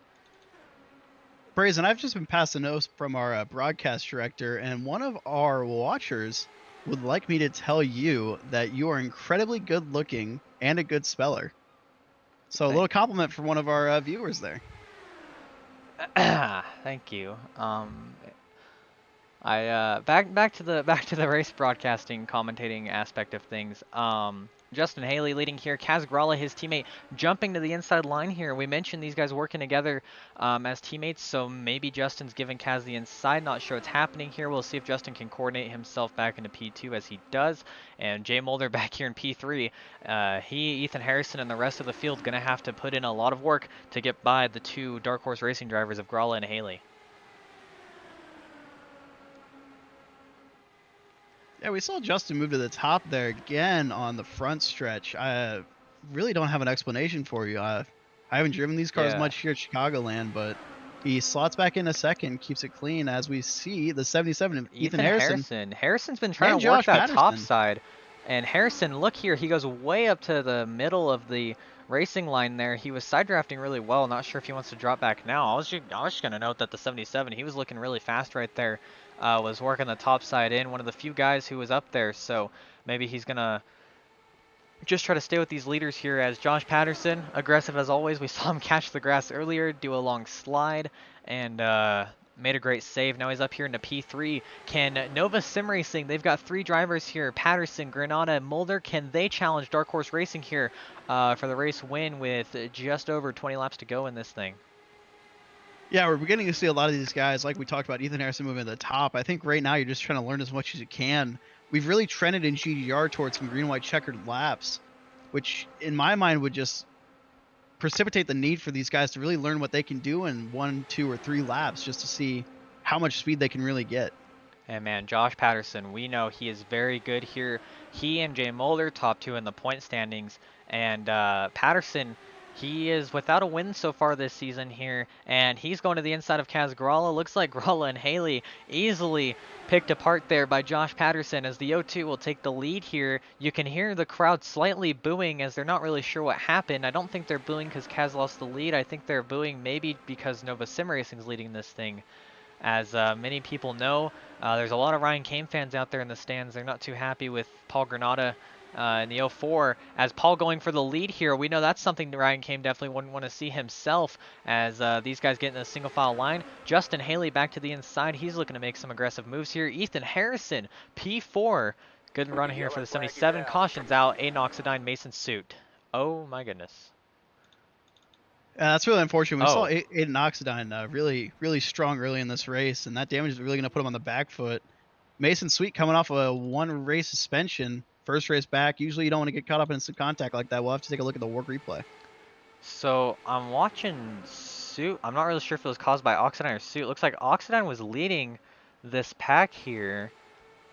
Brazen, I've just been passed a note from our broadcast director, and one of our watchers would like me to tell you that you are incredibly good looking and a good speller. So a little compliment from one of our viewers there. Thank you. Back to the race broadcasting commentating aspect of things. Justin Haley leading here. Kaz Gralla, his teammate, jumping to the inside line here. We mentioned these guys working together as teammates, so maybe Justin's giving Kaz the inside. Not sure what's happening here. We'll see if Justin can coordinate himself back into P2 as he does. And Jay Mulder back here in P3. Ethan Harrison, and the rest of the field going to have to put in a lot of work to get by the two Dark Horse Racing drivers of Gralla and Haley. Yeah, we saw Justin move to the top there again on the front stretch. I really don't have an explanation for you. I haven't driven these cars Yeah. much here at Chicagoland, but he slots back in a second, keeps it clean, as we see the 77 of Ethan Harrison. Harrison's been trying And to work Josh that top Patterson. side. And Harrison, look here, he goes way up to the middle of the racing line there. He was side drafting really well. Not sure if he wants to drop back now. I was just going to note that the 77, he was looking really fast right there. Was working the top side in, one of the few guys who was up there. So maybe he's going to just try to stay with these leaders here as Josh Patterson, aggressive as always. We saw him catch the grass earlier, do a long slide, and made a great save. Now he's up here into P3. Can Nova Sim Racing, they've got three drivers here, Patterson, Granada, and Mulder. Can they challenge Dark Horse Racing here for the race win with just over 20 laps to go in this thing? Yeah, we're beginning to see a lot of these guys, like we talked about, Ethan Harrison moving to the top. I think right now you're just trying to learn as much as you can. We've really trended in GGR towards some green-white checkered laps, which in my mind would just precipitate the need for these guys to really learn what they can do in 1, 2, or 3 laps just to see how much speed they can really get. And man, Josh Patterson, we know he is very good here. He and Jay Mulder, top two in the point standings. And Patterson, he is without a win so far this season here. And he's going to the inside of Kaz Gralla. Looks like Gralla and Haley easily picked apart there by Josh Patterson as the O2 will take the lead here. You can hear the crowd slightly booing as they're not really sure what happened. I don't think they're booing because Kaz lost the lead. I think they're booing maybe because Nova Sim Racing's leading this thing. As many people know, there's a lot of Ryan Kane fans out there in the stands. They're not too happy with Paul Granada in the 04. As Paul going for the lead here, we know that's something that Ryan Kane definitely wouldn't want to see himself as these guys get in a single file line. Justin Haley back to the inside. He's looking to make some aggressive moves here. Ethan Harrison, P4. Good run here for the 77. Cautions out. Aiden Oxidine, Mason Suit. Oh my goodness. That's really unfortunate. We Oh. saw Aiden Oxidine really, really strong early in this race, and that damage is really going to put him on the back foot. Mason Sweet coming off a 1 race suspension, first race back. Usually you don't want to get caught up in some contact like that. We'll have to take a look at the work replay. So I'm watching Suit. I'm not really sure if it was caused by Oxidine or Suit. Looks like Oxidine was leading this pack here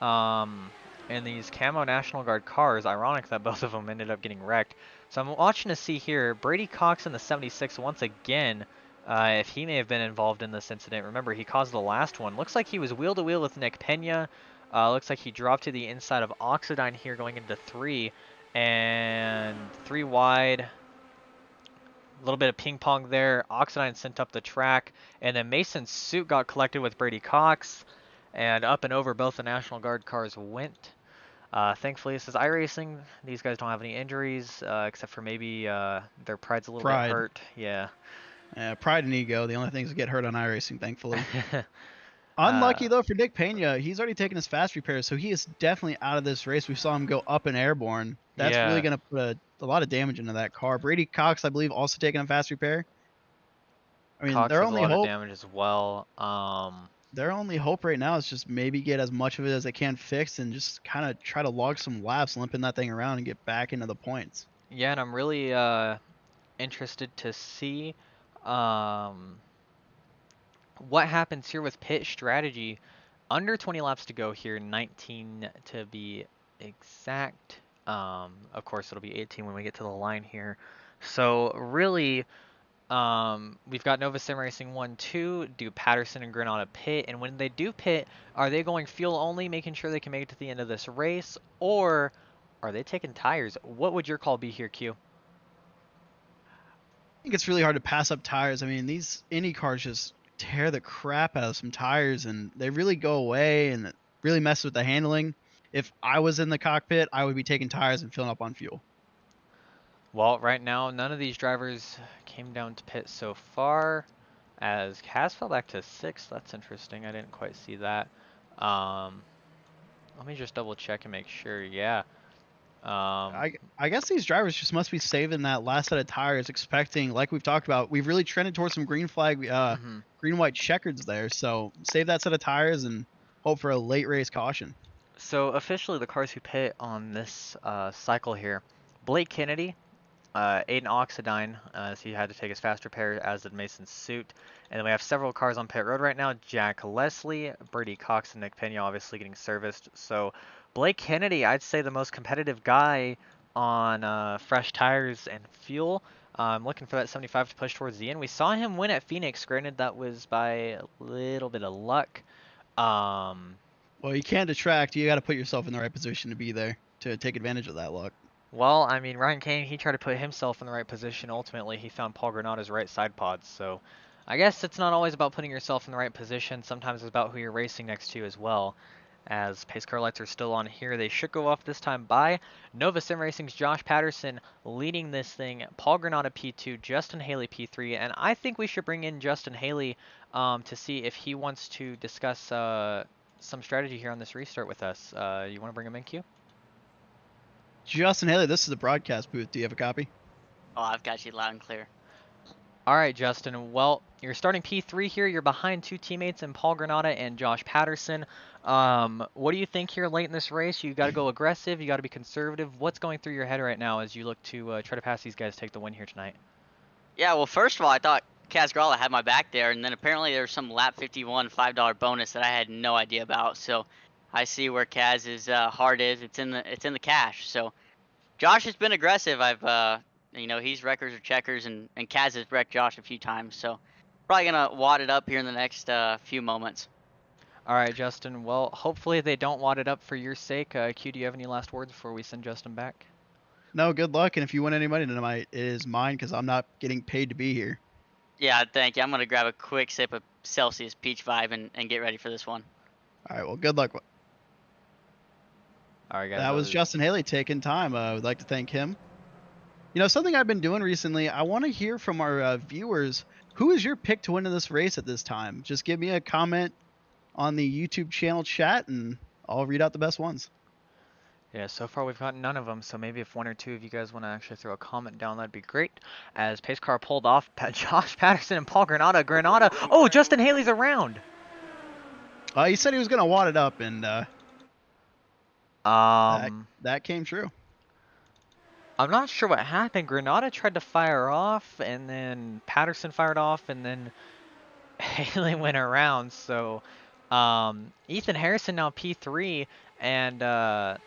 in these camo National Guard cars. Ironic that both of them ended up getting wrecked. So I'm watching to see here, Brady Cox in the 76 once again, if he may have been involved in this incident. Remember, he caused the last one. Looks like he was wheel-to-wheel with Nick Pena. Looks like he dropped to the inside of Oxidine here going into 3. And 3 wide. A little bit of ping pong there. Oxidine sent up the track. And then Mason's Suit got collected with Brady Cox. And up and over both the National Guard cars went. Thankfully, this is iRacing. These guys don't have any injuries, except for maybe their pride's a little bit hurt. Yeah. Pride and ego, the only things that get hurt on iRacing, thankfully. Unlucky, though, for Nick Pena. He's already taken his fast repair, so he is definitely out of this race. We saw him go up and airborne. That's really going to put a lot of damage into that car. Brady Cox, I believe, also taking a fast repair. I mean, Cox their has only a lot hope, of damage as well. their only hope right now is just maybe get as much of it as they can fixed and just kind of try to log some laps, limping that thing around and get back into the points. Yeah, and I'm really interested to see what happens here with pit strategy. Under 20 laps to go here, 19 to be exact. Of course, it'll be 18 when we get to the line here. So really, we've got Nova Sim Racing 1, 2, do Patterson and Granada pit, and when they do pit, are they going fuel only, making sure they can make it to the end of this race, or are they taking tires? What would your call be here, Q? I think it's really hard to pass up tires. I mean, these Indy cars just tear the crap out of some tires, and they really go away, and it really messes with the handling. If I was in the cockpit, I would be taking tires and filling up on fuel. Well, right now, none of these drivers came down to pit so far, as Kaz fell back to 6th. That's interesting. I didn't quite see that. Let me just double check and make sure. Yeah. I guess these drivers just must be saving that last set of tires, expecting, like we've talked about, we've really trended towards some green flag, green white checkers there. So save that set of tires and hope for a late race caution. So officially, the cars who pit on this cycle here, Blake Kennedy, Aiden Oxidine, as he had to take his fast repair, as did Mason Suit. And then we have several cars on pit road right now. Jack Leslie, Brady Cox, and Nick Pena obviously getting serviced. So Blake Kennedy, I'd say the most competitive guy on fresh tires and fuel. I'm looking for that 75 to push towards the end. We saw him win at Phoenix. Granted, that was by a little bit of luck. Well, you can't detract. You got to put yourself in the right position to be there to take advantage of that luck. Well, I mean, Ryan Kane, he tried to put himself in the right position. Ultimately, he found Paul Granada's right side pods. So I guess it's not always about putting yourself in the right position. Sometimes it's about who you're racing next to as well. As pace car lights are still on here, they should go off this time by Nova Sim Racing's Josh Patterson leading this thing. Paul Granada P2, Justin Haley P3, and I think we should bring in Justin Haley to see if he wants to discuss some strategy here on this restart with us. You want to bring him in, Q? Justin Haley, this is the broadcast booth. Do you have a copy? Oh, I've got you loud and clear. All right, Justin. Well, you're starting P3 here. You're behind two teammates in Paul Granada and Josh Patterson. What do you think here late in this race? You got to go aggressive. You got to be conservative. What's going through your head right now as you look to try to pass these guys, take the win here tonight? Yeah, well, first of all, I thought Kaz Gralla had my back there, and then apparently there was some lap 51 $5 bonus that I had no idea about. So I see where Kaz's heart is. It's in the cash. So Josh has been aggressive. He's records or checkers, and Kaz has wrecked Josh a few times. So probably gonna wad it up here in the next few moments. All right, Justin. Well, hopefully they don't wad it up for your sake. Q, do you have any last words before we send Justin back? No, good luck. And if you win any money tonight, it is mine because I'm not getting paid to be here. Yeah, thank you. I'm gonna grab a quick sip of Celsius Peach Vibe and get ready for this one. All right, well, good luck. All right, guys. That was Justin Haley taking time. I would like to thank him. You know, something I've been doing recently, I want to hear from our viewers. Who is your pick to win in this race at this time? Just give me a comment on the YouTube channel chat, and I'll read out the best ones. Yeah, so far we've got none of them, so maybe if one or two of you guys want to actually throw a comment down, that'd be great. As pace car pulled off, Josh Patterson and Paul Granada. Oh, Justin Haley's around! He said he was going to wad it up, and that came true. I'm not sure what happened. Granada tried to fire off, and then Patterson fired off, and then Haley went around. So Ethan Harrison now P3, and man,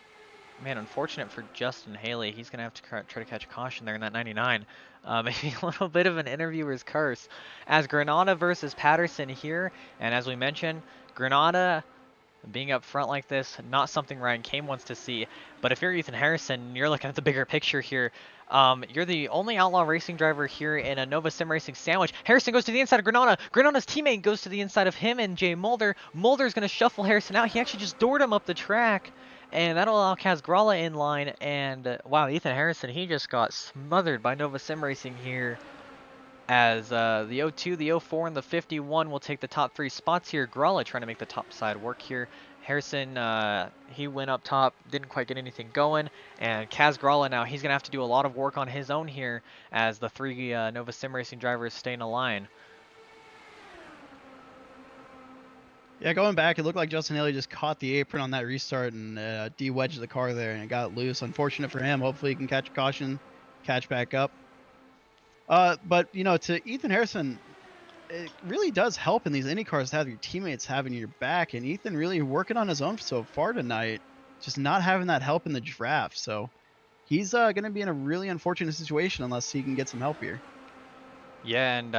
unfortunate for Justin Haley. He's going to have to try to catch a caution there in that 99. Maybe a little bit of an interviewer's curse. As Granada versus Patterson here, and as we mentioned, Granada being up front like this, not something Ryan Kane wants to see. But if you're Ethan Harrison, you're looking at the bigger picture here. You're the only Outlaw Racing driver here in a Nova Sim Racing sandwich. Harrison goes to the inside of Granada. Granada's teammate goes to the inside of him and Jay Mulder. Mulder's going to shuffle Harrison out. He actually just doored him up the track. And that'll allow Kaz Gralla in line. And wow, Ethan Harrison, he just got smothered by Nova Sim Racing here. As the 02, the 04, and the 51 will take the top three spots here. Gralla trying to make the top side work here. Harrison, he went up top, didn't quite get anything going. And Kaz Gralla now, he's going to have to do a lot of work on his own here as the three Nova Sim Racing drivers stay in a line. Yeah, going back, it looked like Justin Haley just caught the apron on that restart and de-wedged the car there, and it got loose. Unfortunate for him. Hopefully he can catch a caution, catch back up. But, you know, to Ethan Harrison, it really does help in these IndyCars to have your teammates having your back. And Ethan really working on his own so far tonight, just not having that help in the draft. So he's going to be in a really unfortunate situation unless he can get some help here. Yeah, and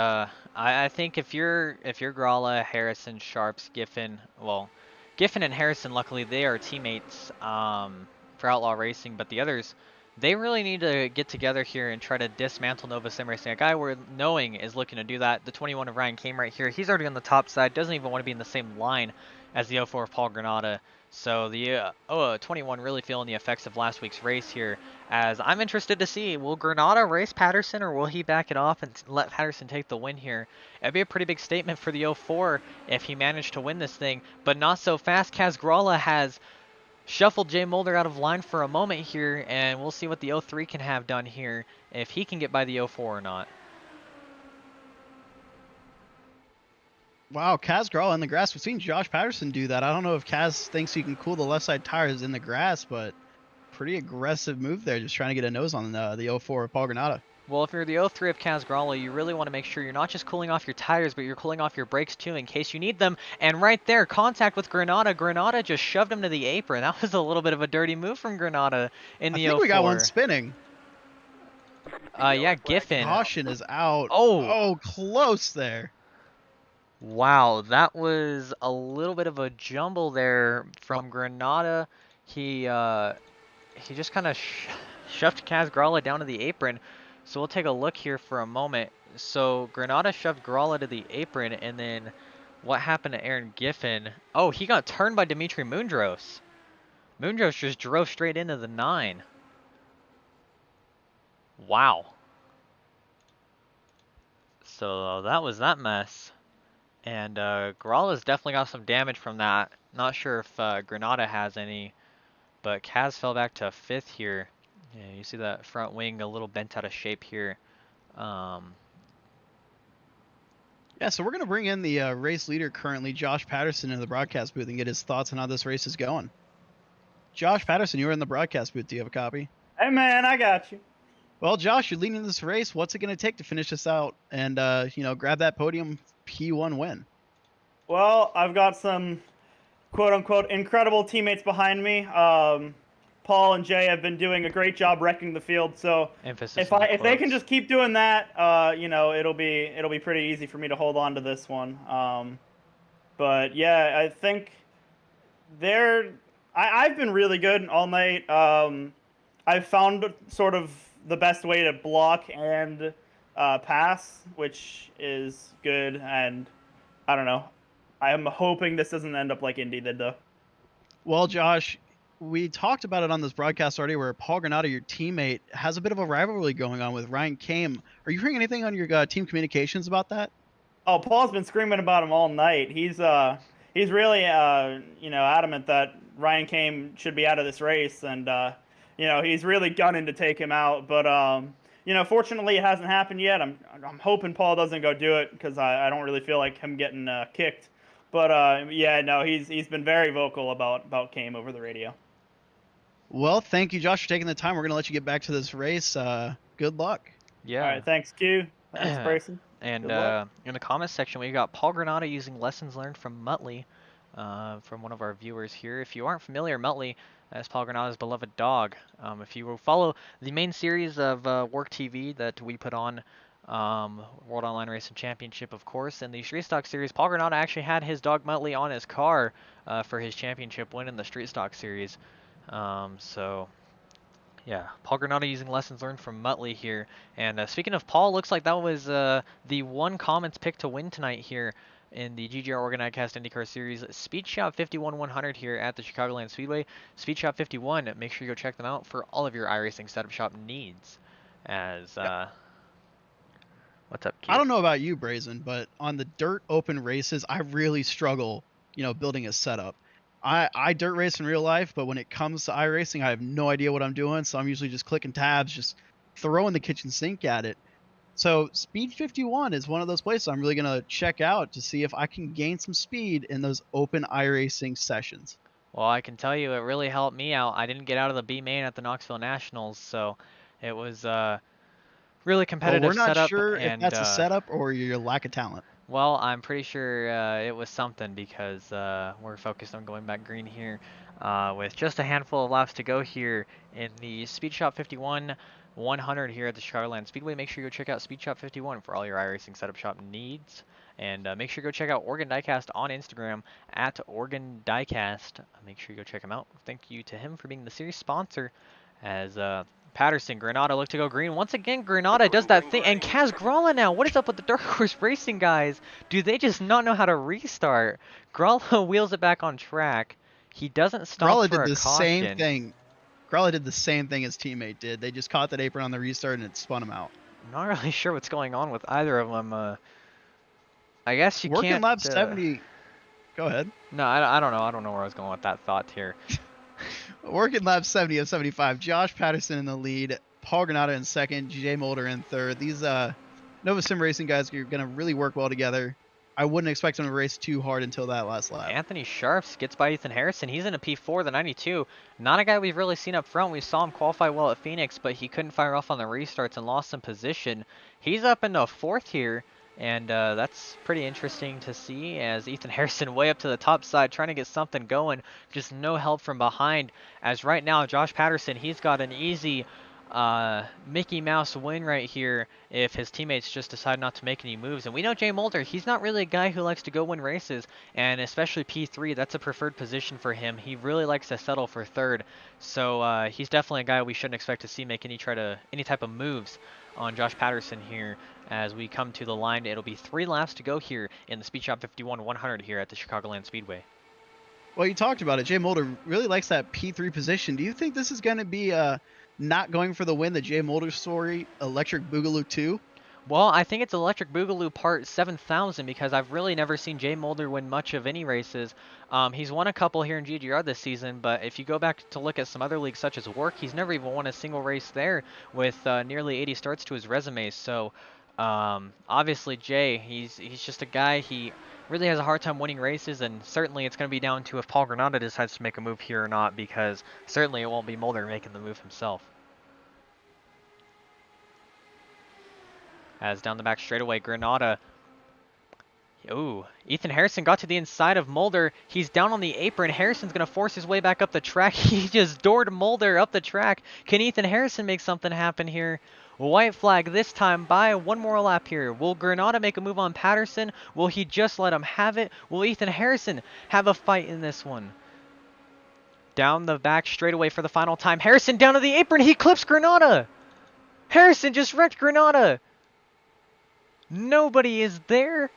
I think if you're Gralla, Harrison, Sharps, Giffen, well, Giffen and Harrison, luckily they are teammates for Outlaw Racing, but the others, they really need to get together here and try to dismantle Nova Sim Racing. A guy we're knowing is looking to do that. The 21 of Ryan Kame right here, he's already on the top side, doesn't even want to be in the same line as the 04 of Paul Granada. So the 21 really feeling the effects of last week's race here. As I'm interested to see, will Granada race Patterson or will he back it off and let Patterson take the win here? It'd be a pretty big statement for the 04 if he managed to win this thing, but not so fast. Kaz Gralla has shuffled Jay Mulder out of line for a moment here, and we'll see what the 03 can have done here, if he can get by the 04 or not. Wow, Kaz Gralla in the grass. We've seen Josh Patterson do that. I don't know if Kaz thinks he can cool the left side tires in the grass, but pretty aggressive move there, just trying to get a nose on the 04 of Paul Granada. Well, if you're the 03 of Kaz Gralla, you really want to make sure you're not just cooling off your tires, but you're cooling off your brakes too in case you need them. And right there, contact with Granada. Granada just shoved him to the apron. That was a little bit of a dirty move from Granada in the 04. I think we got one spinning. Yeah, Giffen. Caution is out. Oh, close there. Wow, that was a little bit of a jumble there from Granada. He just kind of shoved Kaz Gralla down to the apron. So we'll take a look here for a moment. So Granada shoved Gralla to the apron, and then what happened to Aaron Giffen? Oh, he got turned by Dimitri Mundros. Mundros just drove straight into the 9. Wow. So that was that mess. And Gralla's definitely got some damage from that. Not sure if Granada has any, but Kaz fell back to 5th here. Yeah, you see that front wing a little bent out of shape here. Yeah, so we're going to bring in the race leader currently, Josh Patterson, in the broadcast booth and get his thoughts on how this race is going. Josh Patterson, you were in the broadcast booth. Do you have a copy? Hey, man, I got you. Well, Josh, you're leading this race. What's it going to take to finish this out and, grab that podium P1 win? Well, I've got some quote-unquote incredible teammates behind me. Paul and Jay have been doing a great job wrecking the field. So if they can just keep doing that, it'll be pretty easy for me to hold on to this one. But yeah, I think I've been really good all night. I've found sort of the best way to block and pass, which is good. And I don't know. I'm hoping this doesn't end up like Indy did, though. Well, Josh, we talked about it on this broadcast already where Paul Granada, your teammate, has a bit of a rivalry going on with Ryan Kame. Are you hearing anything on your team communications about that? Oh, Paul's been screaming about him all night. He's really adamant that Ryan Kame should be out of this race, and he's really gunning to take him out. But fortunately, it hasn't happened yet. I'm hoping Paul doesn't go do it because I don't really feel like him getting kicked. But he's been very vocal about Kame over the radio. Well, thank you, Josh, for taking the time. We're going to let you get back to this race. Good luck. Yeah. All right, thanks, Q. Thanks, Bryson. And in the comments section, we got Paul Granada using lessons learned from Muttley, from one of our viewers here. If you aren't familiar, Muttley is Paul Granada's beloved dog. If you will follow the main series of Work TV that we put on, World Online Racing Championship, of course, in the Street Stock Series, Paul Granada actually had his dog Muttley on his car for his championship win in the Street Stock Series. Yeah, Paul Granada using lessons learned from Muttley here. And speaking of Paul, looks like that was the one comments pick to win tonight here in the GGR Oregon Diecast IndyCar Series. SpeedShop51 100 here at the Chicagoland Speedway. SpeedShop51, make sure you go check them out for all of your iRacing setup shop needs. What's up, Keith? I don't know about you, Brazen, but on the dirt open races, I really struggle, building a setup. I dirt race in real life, but when it comes to iRacing, I have no idea what I'm doing, so I'm usually just clicking tabs, just throwing the kitchen sink at it. So Speed51 is one of those places I'm really going to check out to see if I can gain some speed in those open iRacing sessions. Well, I can tell you it really helped me out. I didn't get out of the B main at the Knoxville Nationals, so it was really competitive setup. We're not sure if that's a setup or your lack of talent. Well, I'm pretty sure it was something because we're focused on going back green here with just a handful of laps to go here in the SpeedShop51 100 here at the Chicagoland Speedway. Make sure you go check out SpeedShop51 for all your iRacing setup shop needs. And make sure you go check out Oregon Diecast on Instagram at Oregon Diecast. Make sure you go check him out. Thank you to him for being the series sponsor as Patterson, Granada look to go green. Once again, Granada does that thing. And Kaz Gralla now. What is up with the Dark Horse Racing guys? Do they just not know how to restart? Gralla wheels it back on track. He doesn't stop Gralla for did a the caution. same thing. Gralla did the same thing his teammate did. They just caught that apron on the restart and it spun him out. I'm not really sure what's going on with either of them. I guess you Working can't... lap 70... Go ahead. No, I don't know. I don't know where I was going with that thought here. Working lap 70 of 75. Josh Patterson in the lead. Paul Granata in second. Jay Mulder in third. These Nova Sim Racing guys are going to really work well together. I wouldn't expect them to race too hard until that last lap. Anthony Sharps gets by Ethan Harrison. He's in a P4, the 92. Not a guy we've really seen up front. We saw him qualify well at Phoenix, but he couldn't fire off on the restarts and lost some position. He's up into fourth here, and that's pretty interesting to see as Ethan Harrison way up to the top side trying to get something going. Just no help from behind, as right now Josh Patterson, he's got an easy Mickey Mouse win right here if his teammates just decide not to make any moves. And we know Jay Mulder, he's not really a guy who likes to go win races, and especially P3, that's a preferred position for him. He really likes to settle for third, so he's definitely a guy we shouldn't expect to see make any type of moves on Josh Patterson here. As we come to the line, it'll be 3 laps to go here in the SpeedShop51 100 here at the Chicagoland Speedway. Well, you talked about it. Jay Mulder really likes that P3 position. Do you think this is going to be not going for the win, the Jay Mulder story, Electric Boogaloo 2? Well, I think it's Electric Boogaloo Part 7000 because I've really never seen Jay Mulder win much of any races. He's won a couple here in GGR this season, but if you go back to look at some other leagues such as Work, he's never even won a single race there with nearly 80 starts to his resume. So obviously Jay, he's just a guy, he really has a hard time winning races, and certainly it's going to be down to if Paul Granata decides to make a move here or not, because certainly it won't be Mulder making the move himself. As down the back straightaway, Granata. Ooh, Ethan Harrison got to the inside of Mulder. He's down on the apron. Harrison's going to force his way back up the track. He just doored Mulder up the track. Can Ethan Harrison make something happen here? White flag this time by one more lap here. Will Granata make a move on Patterson? Will he just let him have it? Will Ethan Harrison have a fight in this one? Down the back straightaway for the final time. Harrison down to the apron. He clips Granata. Harrison just wrecked Granata. Nobody is there.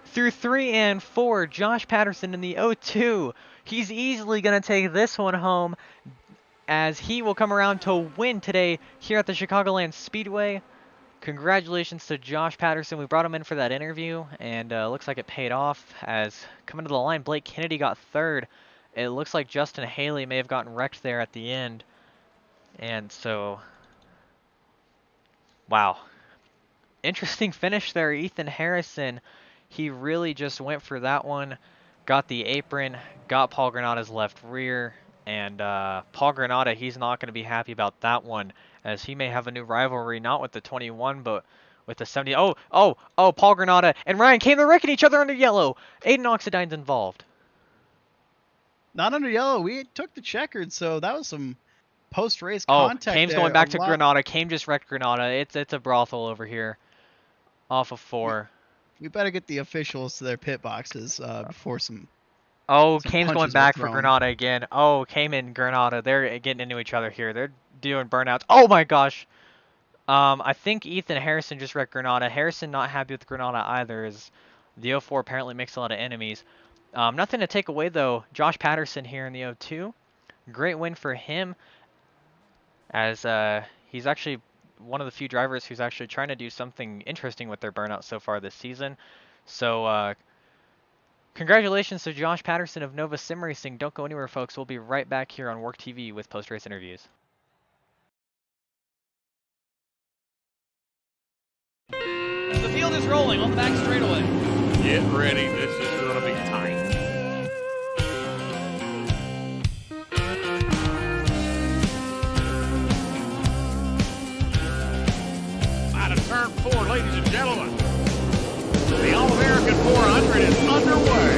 Through 3 and 4, Josh Patterson in the 0-2. He's easily going to take this one home, as he will come around to win today here at the Chicagoland Speedway. Congratulations to Josh Patterson. We brought him in for that interview, and looks like it paid off, as coming to the line, Blake Kennedy got third. It looks like Justin Haley may have gotten wrecked there at the end. And so, wow. Interesting finish there, Ethan Harrison. He really just went for that one, got the apron, got Paul Granata's left rear, and Paul Granata, he's not going to be happy about that one, as he may have a new rivalry, not with the 21, but with the 70. Oh, Paul Granata and Ryan came to wrecking each other under yellow. Aiden Oxidine's involved. Not under yellow. We took the checkered, so that was some post-race contact. Kame's going back to Granata. Kame just wrecked Granata. It's a brothel over here off of 4. We better get the officials to their pit boxes before some. Oh, some Kame's going back for Granata again. Oh, Kame and Granata, they're getting into each other here. They're doing burnouts. Oh my gosh. I think Ethan Harrison just wrecked Granata. Harrison not happy with Granata either, as the 04 apparently makes a lot of enemies. Nothing to take away though. Josh Patterson here in the 02. Great win for him, as he's actually one of the few drivers who's actually trying to do something interesting with their burnout so far this season. So congratulations to Josh Patterson of Nova Sim Racing. Don't go anywhere, folks. We'll be right back here on Work TV with post-race interviews. The field is rolling on the back straightaway. Get ready. This is going to be tight. Turn 4, ladies and gentlemen. The All-American 400 is underway.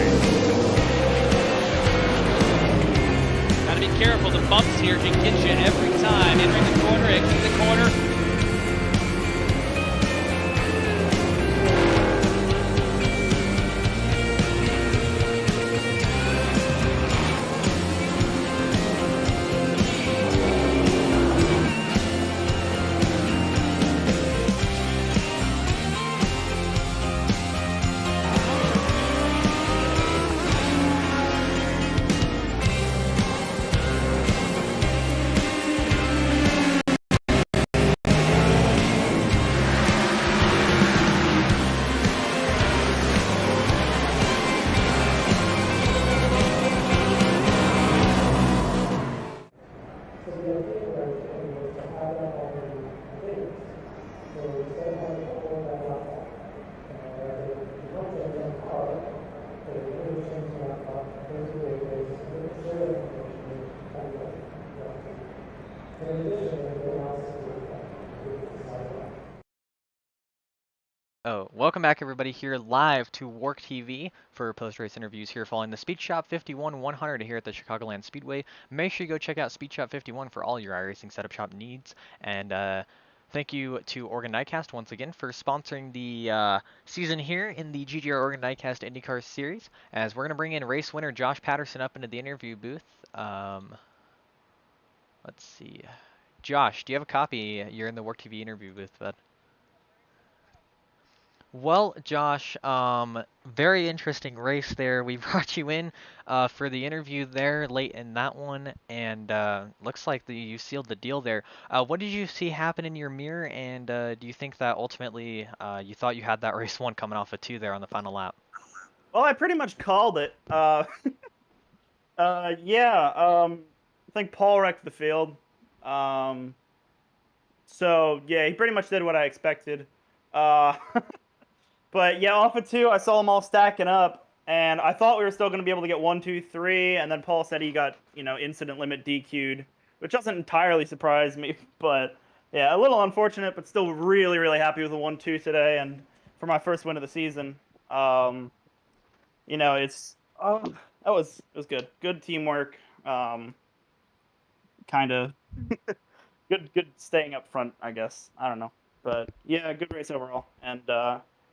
Gotta be careful. The bumps here can get you every time. Entering the corner, exiting the corner. Oh, welcome back everybody here live to Work TV for post-race interviews here following the SpeedShop51 100 here at the Chicagoland Speedway. Make sure you go check out SpeedShop51 for all your iRacing setup shop needs. And thank you to Oregon Diecast once again for sponsoring the season here in the GGR Oregon Diecast IndyCar Series. As we're going to bring in race winner Josh Patterson up into the interview booth. Let's see. Josh, do you have a copy? You're in the Work TV interview booth, bud. Well, Josh, very interesting race there. We brought you in for the interview there late in that one, and looks like you sealed the deal there. What did you see happen in your mirror, and do you think that ultimately you thought you had that race one coming off of 2 there on the final lap? Well, I pretty much called it. Yeah. I think Paul wrecked the field. So yeah, he pretty much did what I expected. But yeah, off of 2, I saw them all stacking up, and I thought we were still going to be able to get 1, 2, 3, and then Paul said he got, incident limit DQ'd, which doesn't entirely surprise me, but yeah, a little unfortunate, but still really, really happy with the 1, 2 today, and for my first win of the season. It was good. Good teamwork. Kind of good staying up front, I guess. I don't know, but yeah, good race overall, and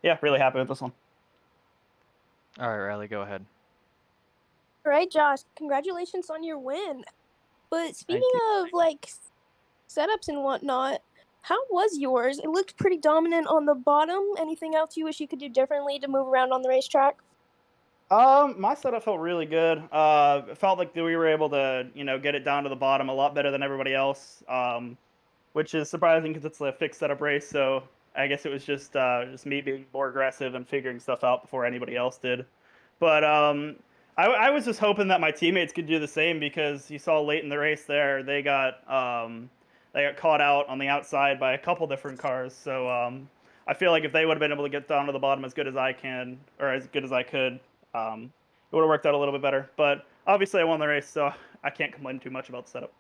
yeah, really happy with this one. All right, Riley, go ahead. All right, Josh, congratulations on your win. But speaking of setups and whatnot, how was yours? It looked pretty dominant on the bottom. Anything else you wish you could do differently to move around on the racetrack? My setup felt really good. It felt like we were able to, get it down to the bottom a lot better than everybody else, which is surprising because it's a fixed setup race. So I guess it was just me being more aggressive and figuring stuff out before anybody else did. But I was just hoping that my teammates could do the same because you saw late in the race there they got caught out on the outside by a couple different cars. So I feel like if they would have been able to get down to the bottom as good as I can or as good as I could, it would have worked out a little bit better. But obviously I won the race, so I can't complain too much about the setup.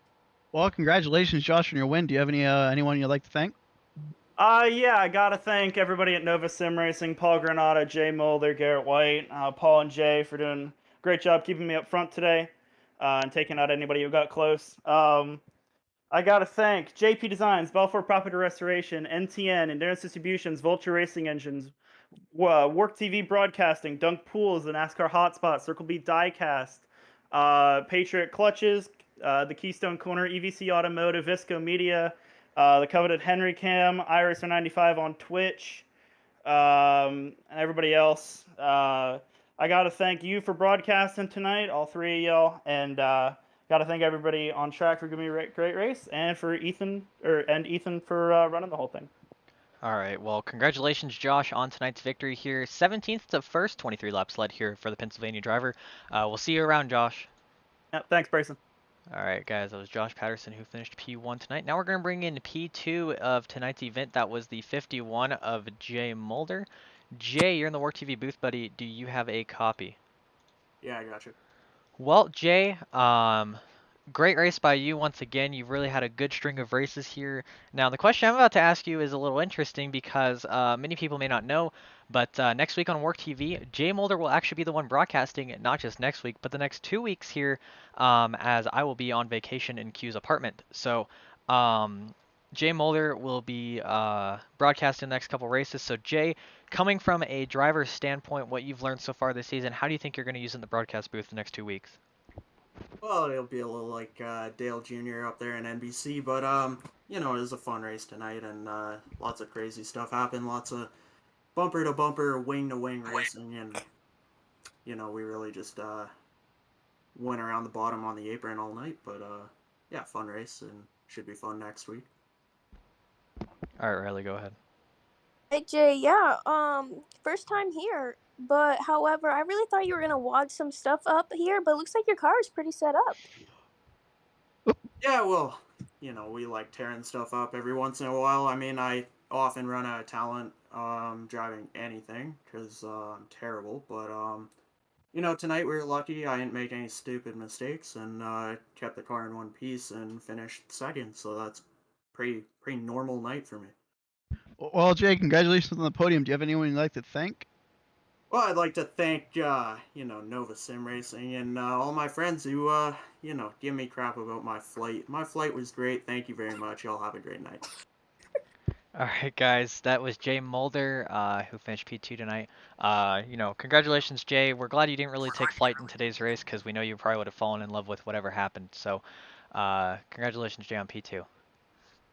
Well, congratulations, Josh, on your win. Do you have anyone you'd like to thank? Yeah, I gotta thank everybody at Nova Sim Racing, Paul Granata, Jay Mulder, Garrett White, Paul and Jay for doing a great job keeping me up front today and taking out anybody who got close. I gotta thank JP Designs, Balfour Property Restoration, NTN, Endurance Distributions, Vulture Racing Engines, Work TV Broadcasting, Dunk Pools, the NASCAR Hotspot, Circle B Diecast, Patriot Clutches, the Keystone Corner, EVC Automotive, Visco Media, the coveted Henry Cam, iRacer95 on Twitch, and everybody else. I gotta thank you for broadcasting tonight, all 3 of y'all, and gotta thank everybody on track for giving me a great race, and for Ethan for running the whole thing. All right, well, congratulations, Josh, on tonight's victory here. 17th to first, 23 laps led here for the Pennsylvania driver. We'll see you around, Josh. Yeah, thanks, Bryson. All right, guys, that was Josh Patterson who finished P1 tonight. Now we're going to bring in P2 of tonight's event. That was the 51 of Jay Mulder. Jay, you're in the Work TV booth, buddy. Do you have a copy? Yeah, I got you. Well, Jay, great race by you once again. You've really had a good string of races here. Now, the question I'm about to ask you is a little interesting because many people may not know, but next week on Work TV, Jay Mulder will actually be the one broadcasting, not just next week, but the next 2 weeks here, as I will be on vacation in Q's apartment. So, Jay Mulder will be broadcasting the next couple races. So, Jay, coming from a driver's standpoint, what you've learned so far this season, how do you think you're going to use it in the broadcast booth the next 2 weeks? Well, it'll be a little like Dale Jr. up there in NBC, but it was a fun race tonight, and lots of crazy stuff happened, lots of bumper to bumper, wing to wing racing, and we really just went around the bottom on the apron all night. But yeah, fun race, and should be fun next week. All right, Riley, go ahead. Hey Jay, yeah, first time here, but however, I really thought you were gonna wad some stuff up here, but it looks like your car is pretty set up. Yeah, well, we like tearing stuff up every once in a while. I mean, I often run out of talent driving anything because I'm terrible, but tonight we were lucky. I didn't make any stupid mistakes and kept the car in one piece and finished second, so that's pretty normal night for me. Well, Jay, congratulations on the podium. Do you have anyone you'd like to thank? Well, I'd like to thank, Nova Sim Racing and all my friends who, give me crap about my flight. My flight was great. Thank you very much. Y'all have a great night. All right, guys, that was Jay Mulder, who finished P2 tonight. Congratulations, Jay. We're glad you didn't really take flight in today's race because we know you probably would have fallen in love with whatever happened. So, congratulations, Jay, on P2.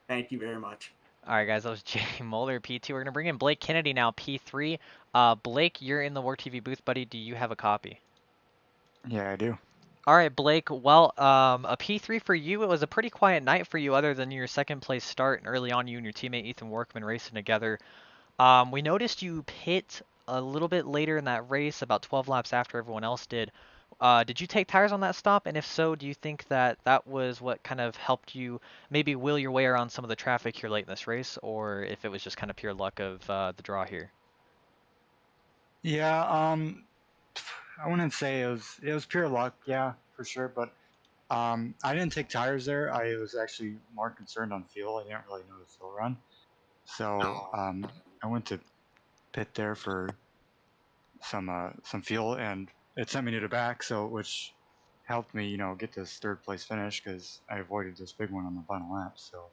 Thank you very much. All right, guys, that was Jay Mulder, P2. We're going to bring in Blake Kennedy now, P3. Blake, you're in the Work TV booth, buddy. Do you have a copy? Yeah, I do. All right, Blake. Well, a P3 for you. It was a pretty quiet night for you, other than your second place start, and early on, you and your teammate Ethan Workman racing together. We noticed you pit a little bit later in that race, about 12 laps after everyone else did. Did you take tires on that stop? And if so, do you think that that was what kind of helped you maybe wheel your way around some of the traffic here late in this race, or if it was just kind of pure luck of the draw here? Yeah, I wouldn't say it was pure luck, yeah, for sure, but I didn't take tires there. I was actually more concerned on fuel. I didn't really know the fuel run. So, I went to pit there for some fuel, and it sent me to the back, so which helped me, get this third place finish because I avoided this big one on the final lap. So,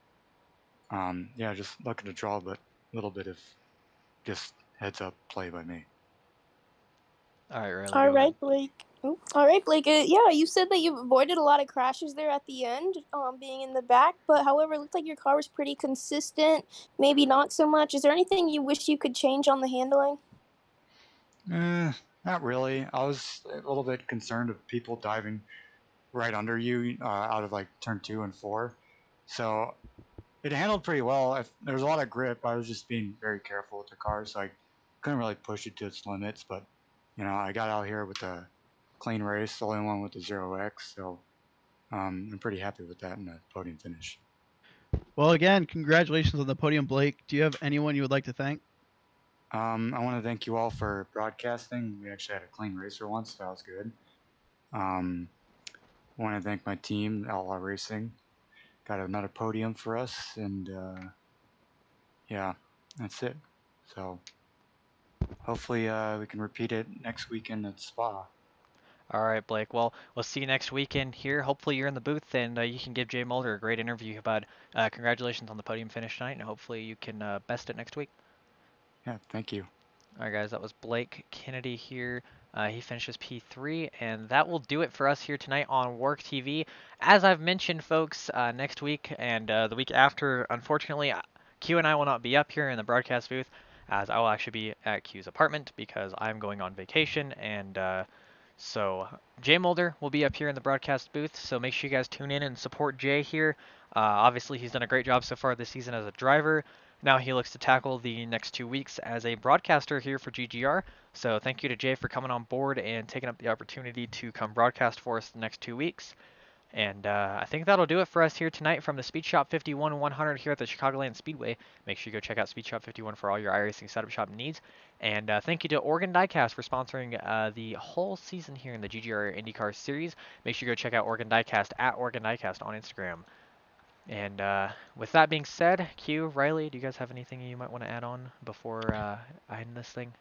yeah, just luck of the draw, but a little bit of just heads up play by me. All right, Riley. All right, Blake. All right, Blake. Yeah, you said that you avoided a lot of crashes there at the end, being in the back. But however, it looked like your car was pretty consistent. Maybe not so much. Is there anything you wish you could change on the handling? Not really. I was a little bit concerned of people diving right under you out of like turn 2 and 4. So it handled pretty well. There was a lot of grip. I was just being very careful with the car, so I couldn't really push it to its limits. But I got out here with a clean race, the only one with the 0x. So I'm pretty happy with that in the podium finish. Well, again, congratulations on the podium, Blake. Do you have anyone you would like to thank? I want to thank you all for broadcasting. We actually had a clean race for once. That was good. I want to thank my team, Outlaw Racing. Got another podium for us, and yeah, that's it. So hopefully we can repeat it next weekend at Spa. All right, Blake. Well, we'll see you next weekend here. Hopefully you're in the booth and you can give Jay Mulder a great interview. But congratulations on the podium finish tonight, and hopefully you can best it next week. Yeah, thank you. All right, guys. That was Blake Kennedy here. He finishes P3, and that will do it for us here tonight on Work TV. As I've mentioned, folks, next week and the week after, unfortunately, Q and I will not be up here in the broadcast booth, as I will actually be at Q's apartment because I'm going on vacation, and so Jay Mulder will be up here in the broadcast booth, so make sure you guys tune in and support Jay here. Obviously, he's done a great job so far this season as a driver. Now he looks to tackle the next 2 weeks as a broadcaster here for GGR. So thank you to Jay for coming on board and taking up the opportunity to come broadcast for us the next 2 weeks. And I think that'll do it for us here tonight from the SpeedShop51 100 here at the Chicagoland Speedway. Make sure you go check out SpeedShop51 for all your iRacing setup shop needs. And thank you to Oregon Diecast for sponsoring the whole season here in the GGR Indycar series. Make sure you go check out Oregon Diecast at Oregon Diecast on Instagram. And with that being said, Q, Riley, do you guys have anything you might want to add on before I end this thing?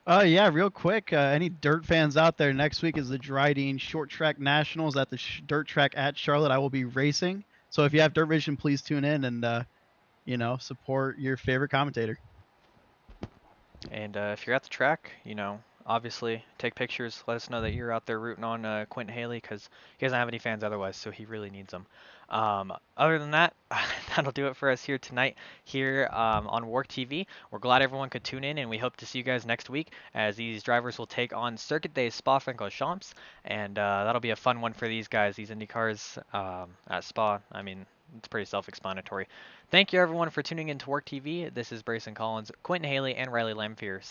Yeah, real quick. Any dirt fans out there? Next week is the Dryden Short Track Nationals at the dirt track at Charlotte. I will be racing. So if you have Dirt Vision, please tune in and support your favorite commentator. And if you're at the track, obviously take pictures. Let us know that you're out there rooting on Quentin Haley because he doesn't have any fans otherwise, so he really needs them. Other than that, that'll do it for us here tonight here on Work TV. We're glad everyone could tune in, and we hope to see you guys next week as these drivers will take on Circuit Day Spa-Francorchamps, and that'll be a fun one for these guys, these Indy cars at Spa. I mean, it's pretty self-explanatory. Thank you, everyone, for tuning in to Work TV. This is Brayson Collins, Quentin Haley, and Riley Lamphere